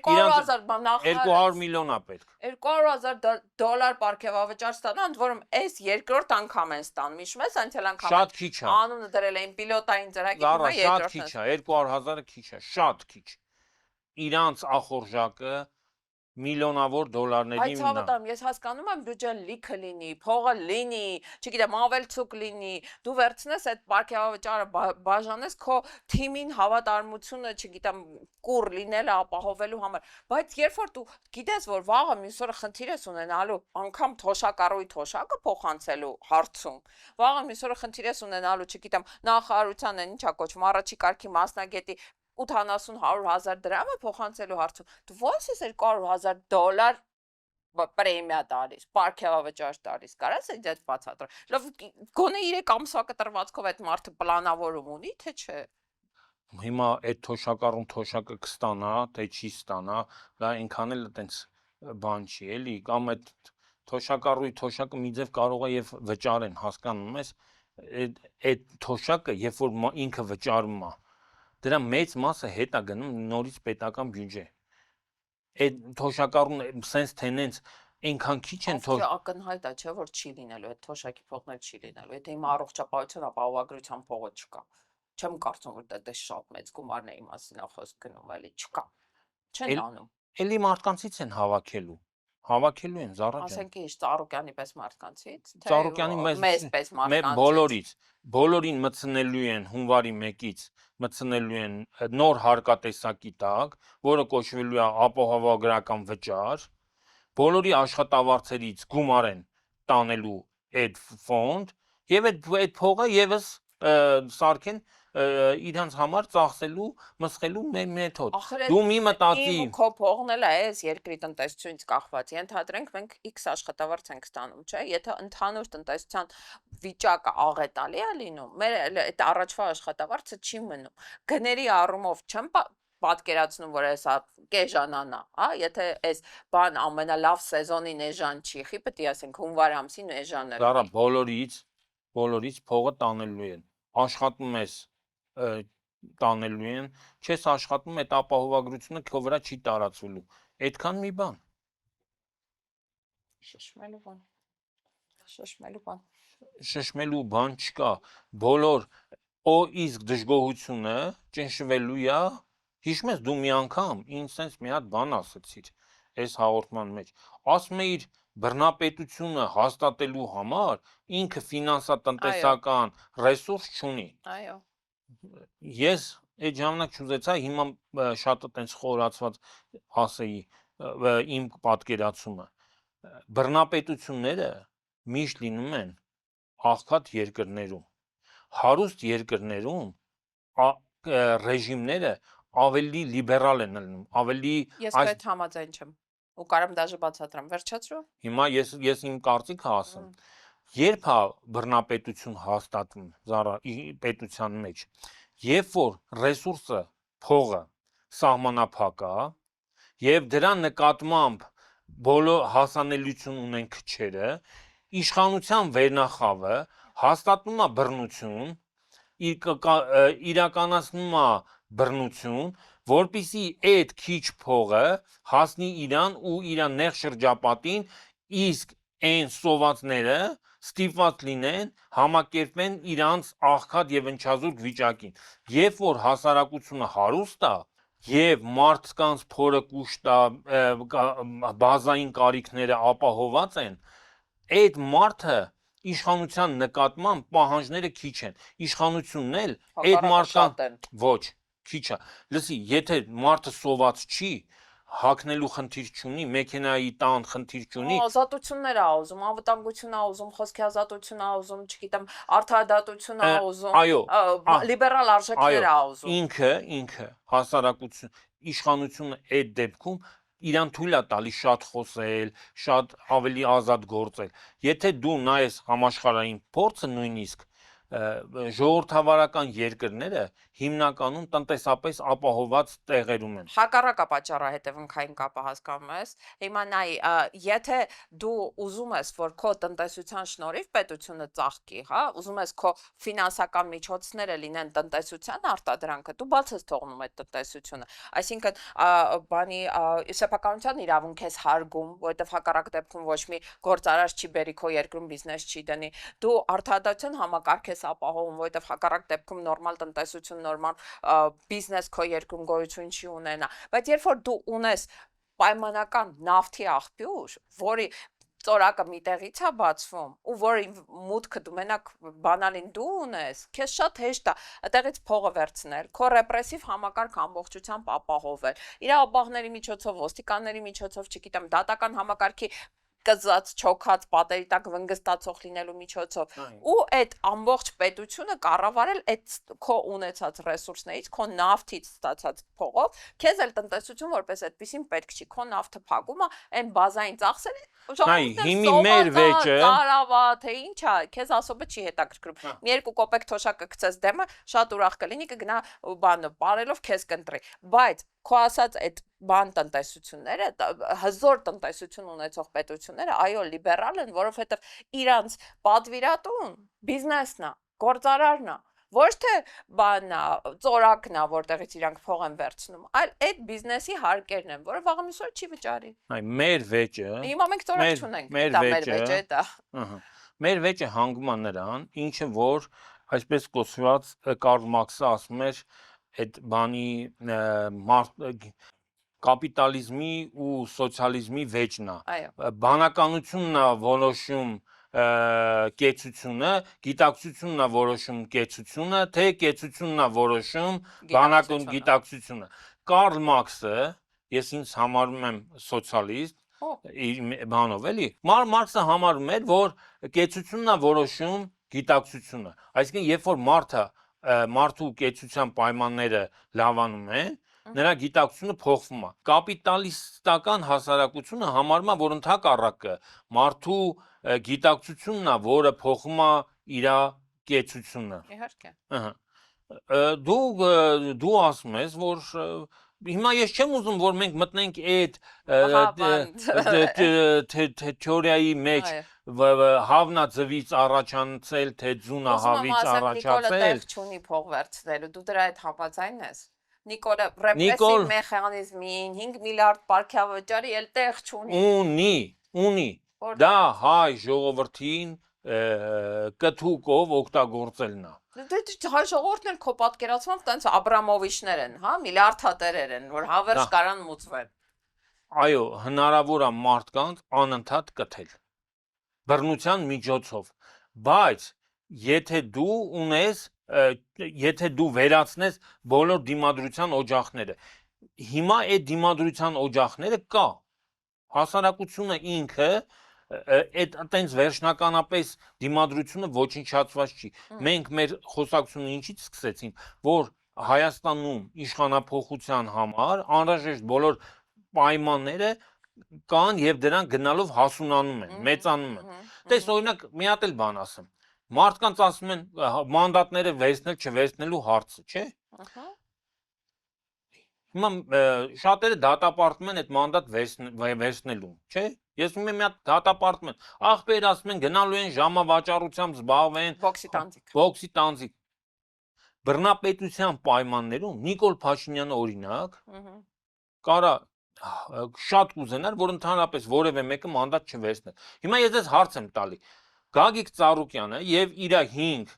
200,000 նախարար 200 միլիոն է պետք։ 200,000 դոլար պարգևավճար ստանա, ընդ որում այս երկրորդ անգամ են ստանում։ Հիշում ես, այնտեղ անգամ շատ քիչ է։ Անունը դրել էին պիլոտային ծրագիր, հիմա Շատ քիչ երկրորդն է, 200,000-ը քիչ է, շատ քիչ։ Իրանց ախորժակը միլիոնավոր դոլարների Բայց հավատամ, ես հասկանում եմ բյուջեն լիքը լինի, փողը լինի, չգիտեմ, ավելցուկ լինի, դու վերցնես այդ պարգևավճարը բաժանես քո թիմին հավատարմությունը, չգիտեմ, կուր լինելը ապահովելու համար, բայց երբ որ դու գիտես, որ վաղը մյուս օրը խնդիր ես ունենալու, անգամ թոշակառուի թոշակը փոխանցելու հարցում, վաղը մյուս օրը խնդիր ես ունենալու, չգիտեմ, նախարարության են ինչա կոչվում, առաջի կարգի մասնագետի 80-100,000 դրամը փոխանցելու հարցում, դու ո՞նց ես $200,000 պրեմիա տալիս, պարգևավճար տալիս, կարաս այդ բացատրել։ Լավ, գոնե 3 ամսվա կտրվածքով այդ մարդը պլանավորում ունի, թե չէ։ Հիմա այդ թոշակառուն կստանա, թե չի ստանա, դա այնքան էլ այտենց բան չի, էլի, կամ այդ թոշակառուի թոշակը մի ձև կարող է եւ վճարեն, հասկանում ես, այդ թոշակը, երբ որ ինքը վճարում է, դրա մեծ մասը հետ է գնում նորից պետական բյուջե։ Այդ թոշակառուն sense tenants այնքան քիչ են ակնհայտ է, չէ՞ որ չի լինելու, այդ թոշակի փողներ չի լինելու։ Եթե հիմա առողջապահության ապահովագրության փողը չկա, չեմ կարծում որ դա շատ մեծ գումարների մասին է խոսք գնում, էլի չկա։ Չեն անում։ Էլի մարդկանցից են հավաքելու են Զարա ջան։ Ասենք ինչ Ծառուկյանի պես մարդկանցից, թե Ծառուկյանի մեզ պես մարդկանցից։ բոլորից, բոլորին մտցնելու են հունվարի 1-ից մտցնելու են նոր հարկատեսակի տակ, որը կոչվելու է ապահովագրական վճար, բոլորի աշխատավարձերից գումար են տանելու այդ ֆոնդ եւ այդ փողը եւս սարքեն իրանց համար ծախսելու, մսխելու մեթոդ։ Դու մի մտածի քո փողն էլ է այս երկրի տնտեսությունից կախված։ Ենթադրենք մենք X աշխատավարձ ենք ստանում, չէ՞։ Եթե ընդհանուր տնտեսության վիճակը աղետալի է լինում, մեր այդ առաջվա աշխատավարձը չի մնում։ Գների առումով չեմ պատկերացնում, որ էսա կեժանանա, հա, եթե այս բան ամենալավ սեզոնին էժան չի, խի պետք է ասենք հունվար ամսին էժան է։ Դարա բոլորից փողը տանելու են։ Աշխատում ես տանելու են, չես աշխատում այդ ապահովագրությունը քո վրա չի տարածվելու։ Այդքան մի բան։ Շշմելու բան չկա։ Բոլոր իսկ դժգոհությունը ճնշվելու է։ Հիշում ես դու մի անգամ ինձ sense մի հատ բան ասացիր այս հաղորդման մեջ։ Ասում էիր բռնապետությունը հաստատելու համար ինքը ֆինանսատնտեսական ռեսուրս չունի։ Այո։ Ես այդ ժամանակ չուզեցա, հիմա շատ այտենց խորացված ասեի իմ պատկերացումը։ Բռնապետությունները միշտ լինում են աղքատ երկրներում։ Հարուստ երկրներում ռեժիմները ավելի լիբերալ են լինում, ավելի Ես այդ համաձայն չեմ։ Ու կարամ դաժե բացատրեմ, վերջացրու։ Հիմա ես իմ կարծիքը ասեմ։ Երբ է բռնապետություն հաստատվում Զարա պետության մեջ, երբ որ ռեսուրսը փողը սահմանափակ է եւ դրա նկատմամբ բոլոր հասանելիություն ունեն քչերը, իշխանության վերնախավը հաստատում է բռնություն, իրականացնում է բռնություն, որպիսի այդ քիչ փողը հասնի իրան ու իրան նեղ շրջապատին, իսկ այն սովածները ստիպված լինեն համակերպեն իրանց աղքատ եւ ընչազուրկ վիճակին։ Երբ որ հասարակությունը հարուստ է եւ մարդկանց փորը կուշտ է, բազային կարիքները ապահոված են, այդ մարդը իշխանության նկատմամբ պահանջները քիչ են։ Իշխանությունն էլ այդ մարդկան ոչ, քիչ է։ Լսի, եթե մարդը սոված չի, հակնելու խնդիր չունի, մեքենայի տան խնդիր չունի։ Ազատություններ է ուզում, անվտանգություն է ուզում, խոսքի ազատություն է ուզում, չգիտեմ, արդարադատություն է ուզում, լիբերալ արժեքներ է ուզում։ Ինքը հասարակություն, իշխանությունը այդ դեպքում իրան թույլ է տալիս շատ խոսել, շատ ավելի ազատ գործել։ Եթե դու նայես համաշխարհային փորձը նույնիսկ ժողովրդավարական երկրները հիմնականում տնտեսապես ապահոված տեղերում են։ Հակառակը պատճառը հետևնքային կապը հասկանում ես։ Հիմա նայ, եթե դու ուզում ես, որ քո տնտեսության շնորհիվ պետությունը ծաղկի, հա, ուզում ես քո ֆինանսական միջոցները լինեն տնտեսության արտադրանքը, դու բաց ես թողնում այդ տնտեսությունը։ Այսինքն, բանի սեփականության իրավունք ես հարգում, որովհետև հակառակ դեպքում ոչ մի գործարար չի բերի քո երկրում բիզնես չի դնի։ Դու արդարադատության համակարգ ես ապահովում, որովհետև հակառակ դեպքում նորմալ տնտեսություն, նորմալ բիզնես քո երկրում գոյություն չի ունենա, բայց երբ որ դու ունես պայմանական նավթի աղբյուր, որի ծորակը մի տեղից է բացվում ու որի մուտքը դու մենակ բանալին դու ունես, քեզ շատ հեշտ է այդտեղից փողը վերցնել, քո ռեպրեսիվ համակարգ ամբողջությամբ ապահովել, իրավաբանների միջոցով, ոստիկանների միջոցով, չգիտեմ, դատական համակարգի կզած, չոքած, պատերի տակ վնգստացող լինելու միջոցով ու այդ ամբողջ պետությունը կառավարել այդ քո ունեցած ռեսուրսներից, քո նավթից ստացած փողով, քեզ էլ տնտեսություն որպես այդպեսին պետք չի, քո նավթը փակում է, այն բազային ծախսերը հիմի մեր վեճը ծարավա, թե ինչ է, քեզ ասոբը չի հետաքրքրում։ Մի 2 կոպեկ թոշակը գցես դեմը, շատ ուրախ կլինի, կգնա բանը բարելով քեզ կընտրի։ Բայց քո ասած այդ բան տնտեսությունները, հզոր տնտեսություն ունեցող պետությունները, այո, լիբերալ են, որովհետև իրանց պատվիրատուն բիզնեսն է, գործարարն է, ոչ թե բանն է, ծորակն է, որտեղից իրանք փող են վերցնում, այլ այդ բիզնեսի հարկերն են, որը վաղը մյուսօր չի վճարի։ մեր վեճը Հիմա մենք ծորակ չունենք, դա մեր վեճը է դա։ Մեր վեճը հանգում է նրան, ինչը որ այսպես կոչված Կարլ Մարքսը ասում էր այդ բանի կապիտալիզմի ու սոցիալիզմի վեճն է։ Բանականությունն է որոշում կեցությունը, գիտակցությունն է որոշում կեցությունը, թե կեցությունն է որոշում բանական գիտակցությունը։ Կարլ Մարքսը, ես ինձ համարում եմ սոցիալիստ, բանով էլի, Մարքսը համարում էր, որ կեցությունն է որոշում գիտակցությունը։ Այսինքն, երբ որ մարդու կեցության պայմանները լավանում են, նրա գիտակցությունը փոխվում է։ Կապիտալիստական հասարակությունը համարում է, որ ընդհակառակը մարդու գիտակցությունն է, որը փոխում է իր կեցությունը։ Իհարկե։ Դու ասում ես, որ հիմա ես չեմ ուզում, որ մենք մտնենք այդ թեորիայի մեջ հավնա ձվից առաջացել, թե ձունա հավից առաջացել։ Նիկոլը տեղ չունի փող վերցնելու, դու դրա հետ համաձայն ես։ Նիկոլը ռեպրեսիվ մեխանիզմին 5 միլիարդ պարգևավճարի էլ տեղ չունի։ Ունի։ Դա հայ ժողովրդին կթուկով օգտագործելն է։ Հայ ժողովուրդն էլ քո պատկերացմամբ տենց Աբրամովիչներ են, հա, միլիարդատերեր են, որ հավերժ կարան մուծվեն։ Այո, հնարավոր է մարդկանց անընդհատ կթել բռնության միջոցով, բայց եթե դու ունես, եթե դու վերացնես բոլոր դիմադրության օջախները, հիմա այդ դիմադրության օջախները կա, հասարակությունը ինքը այտենց վերջնականապես դիմադրությունը ոչնչացված չի։ Մենք մեր խոսակցությունը ինչից սկսեցինք, որ Հայաստանում իշխանափոխության համար անհրաժեշտ բոլոր պայմանները կան եւ դրանք գնալով հասունանում են, մեծանում են։ Տես օրինակ մի հատ էլ բան ասեմ։ Մարդկանց ասում են մանդատները վերցնել չվերցնելու հարցը, չէ՞։ Հիմա շատերը դատապարտում են այդ մանդատ վերցնելու, չէ՞։ Ես ուզում եմ մի հատ դատապարտում են, ախպեր ասում են գնալու են ժամավաճառությամբ զբաղվեն, բոքսի տանձիկ։ Բռնապետության պայմաններում Նիկոլ Փաշինյանը օրինակ կարա շատ կուզենար, որ ընդհանրապես որևէ մեկը մանդատ չվերցներ։ Հիմա ես ես հարց եմ տալի։ Գագիկ Ծառուկյանը եւ իր 5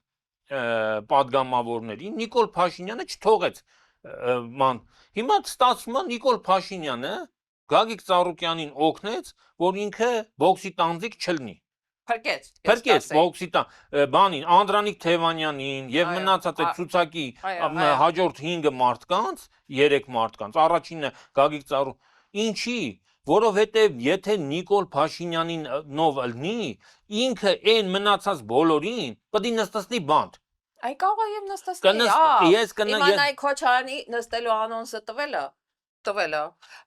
падգամավորներին Նիկոլ Փաշինյանը չթողեց ման։ Հիմա ստացվում է Նիկոլ Փաշինյանը Գագիկ Ծառուկյանին օգնեց, որ ինքը բոքսի տանձիկ չլինի։ Փրկեց բոքսի բանին, Անդրանիկ Թևանյանին եւ մնացած այդ ցուցակի հաջորդ 5 մարդկանց, 3 մարդկանց, առաջինը Գագիկ Ծառու, ինչի, որովհետեւ եթե Նիկոլ Փաշինյանին նով լինի, ինքը այն մնացած բոլորին պետք է նստի բանդ։ Այ կարող է եւ նստի։ Իմանայ Քոչարյանի նստելու անոնսը տվելը,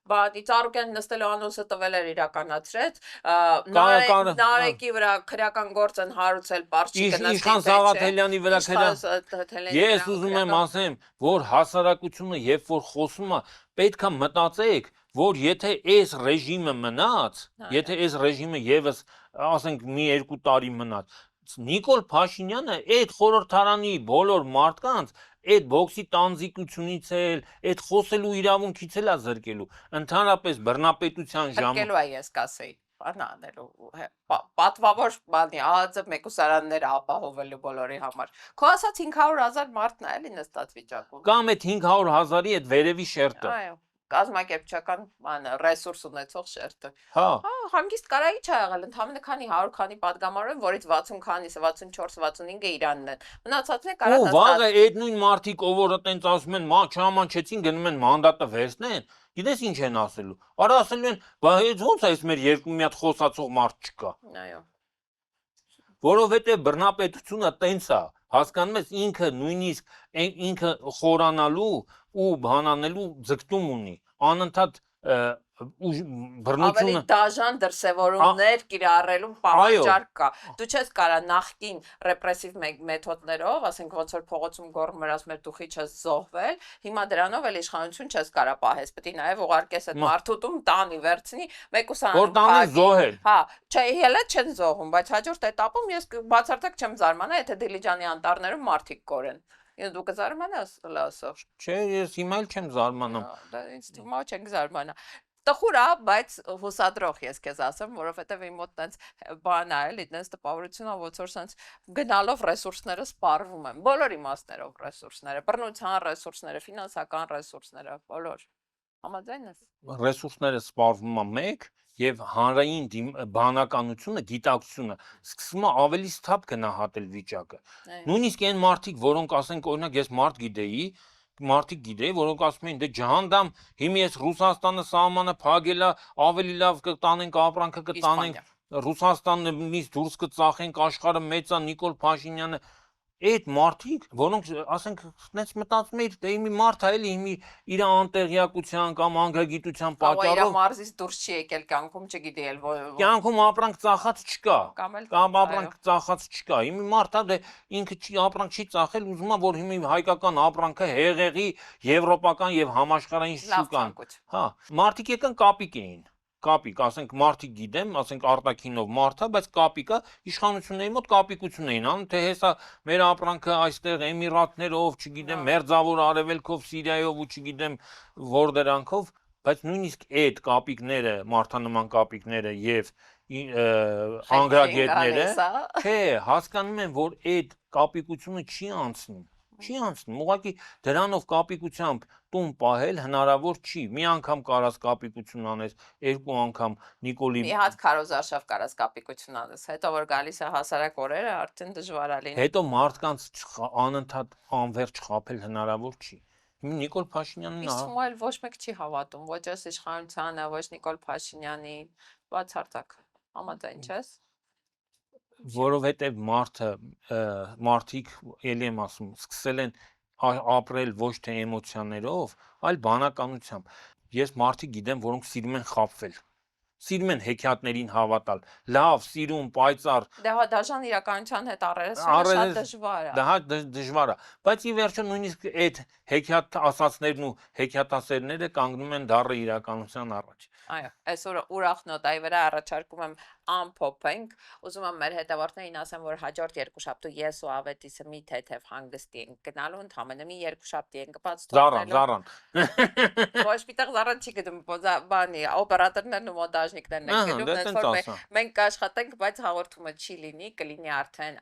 բայց Ծառուկյանը նստելու անոնսը տվել էր իրականացրեց, Նարեկի վրա քրեական գործ են հարուցել, պարզ չի գնացի։ Իշխան Սաղաթելյանի վրա Ես ուզում եմ ասեմ, որ հասարակությունը երբ որ խոսում է, պետք է մտածեք, որ եթե այս ռեժիմը մնաց, եթե այս ռեժիմը եւս ասենք մի 2 տարի մնաց, Նիկոլ Փաշինյանը այդ խորհրդարանի բոլոր մարդկանց այդ բոքսի տանձիկությունից էլ, այդ խոսելու իրավունքից էլ է զրկելու, ընդհանրապես բռնապետության ժամանակ։ Զրկելու է ես կասեի, բանանելու, պատվավոր բանի, ԱԱԾ մեկուսարանները ապահովելու բոլորի համար։ Քո ասած 500,000 մարդն է էլի նստած վիճակում։ Կամ այդ 500,000-ի այդ վերևի շերտը։ Այո, կազմակերպչական բանը ռեսուրս ունեցող շերտը։ Հա, Հա, հանգիստ կարայի չի եղել, ընդհանրապես քանի 100 քանի падգամավոր են, որից 60 քանիսը 64-65-ը Իրանն են։ Մնացածները կարա ու վաղը այդ նույն մարդիկ, ով որ այտենց ասում են, չամանչեցին, գնում են մանդատը վերցնեն, գիտես ինչ են ասելու։ Արա ասելու են, բա այդ ո՞նց է այս մեր երկու մի հատ խոսացող մարդ չկա։ Այո։ Որովհետև բռնապետությունը տենց է, հասկանում ես, ինքը նույնիսկ ինքը խորանալու ու բանանելու ձգտում ունի, անընդհատ Ավելի բռնությունը դաժան դրսևորումներ կիրառելու պահանջարկ կա։ Դու չես կարա նախկին ռեպրեսիվ մեթոդներով, ասենք ոնց որ փողոցում գոռում երաս մեր դուխի չես զոհվել, հիմա դրանով էլ իշխանություն չես կարա պահես, պետք է նաև ուղարկես այդ մարդուտում տանի վերցնի, մեկուսան որ տանի զոհել։ Հա, չէ, հելը չեն զոհում, բայց հաջորդ этаպում ես բացարձակ չեմ զարմանա, եթե Դիլիջանի անտառներում մարդիկ կորեն։ Ես դու կզարմանաս լասով։ Չէ, ես հիմա էլ չեմ զարմանում։ Դա ինձ թվում է չենք զարմանա։ Տխուր է, բայց հուսադրող ես քեզ ասեմ, որովհետև իմ մոտ տենց բան է, էլի, տենց տպավորություն է, ոնց որ սենց գնալով ռեսուրսները սպառվում են, բոլոր իմաստներով ռեսուրսները, բռնության ռեսուրսները, ֆինանսական ռեսուրսները, բոլոր։ Համաձայն ես։ Ռեսուրսները սպառվում է մեկ եւ հանրային բանականությունը, գիտակցությունը սկսում է ավելի սթափ գնահատել վիճակը։ Նույնիսկ այն մարդիկ, որոնք ասենք օրինակ ես մարդիկ գիտեի, որոնք ասում էին, դե ջհանդամ, հիմա ես Ռուսաստանը սահմանը փակելա, ավելի լավ կտանենք ապրանքը կտանենք, Ռուսաստանից դուրս կծախենք, աշխարհը մեծ է, Նիկոլ Փաշինյանը այդ մարդիկ, որոնք ասենք նենց մտածում էին, դե իմի մարդ է էլի իմի իր անտեղյակության կամ անգագիտության պատճառով մարզից դուրս չի եկել կյանքում, չգիտի էլ կյանքում ապրանք ծախած չկա, կամ ապրանք ծախած չկա, իմի մարդ է, դե ինքը ապրանք չի ծախել, ուզում է, որ հիմի հայկական ապրանքը հեղեղի եվրոպական եւ համաշխարհային շուկան։ Հա, մարդիկ եկան կապիկ էին։ Կապիկ, ասենք մարդիկ գիտեմ, ասենք արտաքինով մարդա, բայց կապիկը իշխանությունների մոտ կապիկություն էին անում, թե հեսա մեր ապրանքը այստեղ Էմիրատներով, չգիտեմ, Մերձավոր Արևելքով, Սիրիայով ու չգիտեմ որ դրանքով, բայց նույնիսկ այդ կապիկները, մարդանման կապիկները եւ անգրագետները, չէ, հասկանում են, որ այդ կապիկությունը չի անցնում։ Չի անցնում, ուղղակի դրանով կապիկությամբ տուն պահել հնարավոր չի։ Մի անգամ կարաս կապիկություն անես, երկու անգամ Նիկոլի մի հատ քարոզարշավ կարաս կապիկություն անես, հետո որ գալիս է հասարակ օրերը, արդեն դժվար է լինի։ Հետո մարդկանց անընդհատ անverջ խաբել հնարավոր չի։ Հիմա Նիկոլ Փաշինյանն Իսկ թվում ոչ մեկ չի հավատում, ոչ այս իշխանությանը, ոչ Նիկոլ Փաշինյանին, բացարձակ։ Համաձայն չես։ Որովհետև մարդիկ, ելի եմ ասում, սկսել են ապրել ոչ թե էմոցիաներով, այլ բանականությամբ։ Ես մարդիկ գիտեմ, որոնք սիրում են խաբվել։ Սիրում են հեքիաթներին հավատալ, լավ, սիրում, պայծառ։ Դա դաժան իրականության հետ առերեսվելը շատ դժվար է։ Դա դժվար է, բայց ի վերջո նույնիսկ այդ հեքիաթ ասածներն ու հեքիաթասերները կանգնում են դառը իրականության առաջ։ Այո, այսօր ուրախ նոտայի վրա առաջարկում եմ ամփոփենք, ուզում եմ մեր հետևորդներին ասեմ, որ հաջորդ երկուշաբթի ես ու Ավետիսը մի թեթև հանգստի ենք գնալու, ընդհանրապես մի երկուշաբթի ենք բաց թողնելու։ Զառան։ Ոչ պիտեղ զառան չի գտնում, բանի, օպերատորներն ու մոնտաժնիկներն են գնում, այնպես որ մենք կաշխատենք, բայց հաղորդումը չի լինի, կլինի արդեն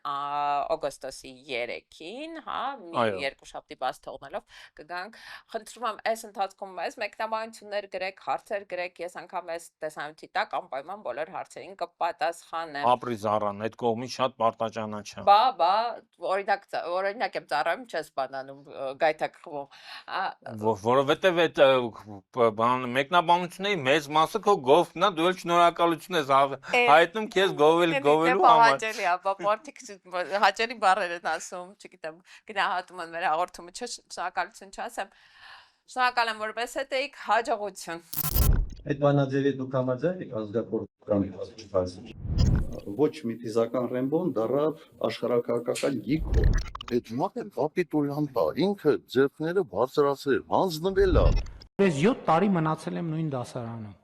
օգոստոսի 3-ին, հա, մի երկուշաբթի բաց թողնելով կգանք։ Խնդրում եմ, այս ընթացքում մեզ մեկնաբանություններ գրեք, հարցեր գրեք, ես անգամ այս տեսանյութի տակ անպայման բոլոր հարցերին կպատասխանեմ։ Ապրի Զառան, այդ կողմից շատ պարտաճանաչ է։ Բա, օրինակ եմ ծառայում, չես բանանում, գայթակղվում։ Որովհետև այդ մեկնաբանությունների մեծ մասը քո գովն է, դու էլ շնորհակալություն ես հայտնում քեզ գովելու համար։ Հաճելի է, բա մարդիկ հաճելի բառեր են ասում, չգիտեմ, գնահատում են մեր հաղորդումը, շնորհակալություն չասեմ։ Շնորհակալ եմ, որպես հետ էիք, հաջողություն։ Այդ բանաձևի դուք համաձայն եք ազգակործական Ոչ մի ֆիզիկական Ռեմբոն դառավ աշխարհակահաղական գիգ։ Այդ մարդը կապիտուլյանտ է, ինքը ձեռքները բարձրացրել, հանձնվել է։ Ես 7 տարի մնացել եմ նույն դասարանում։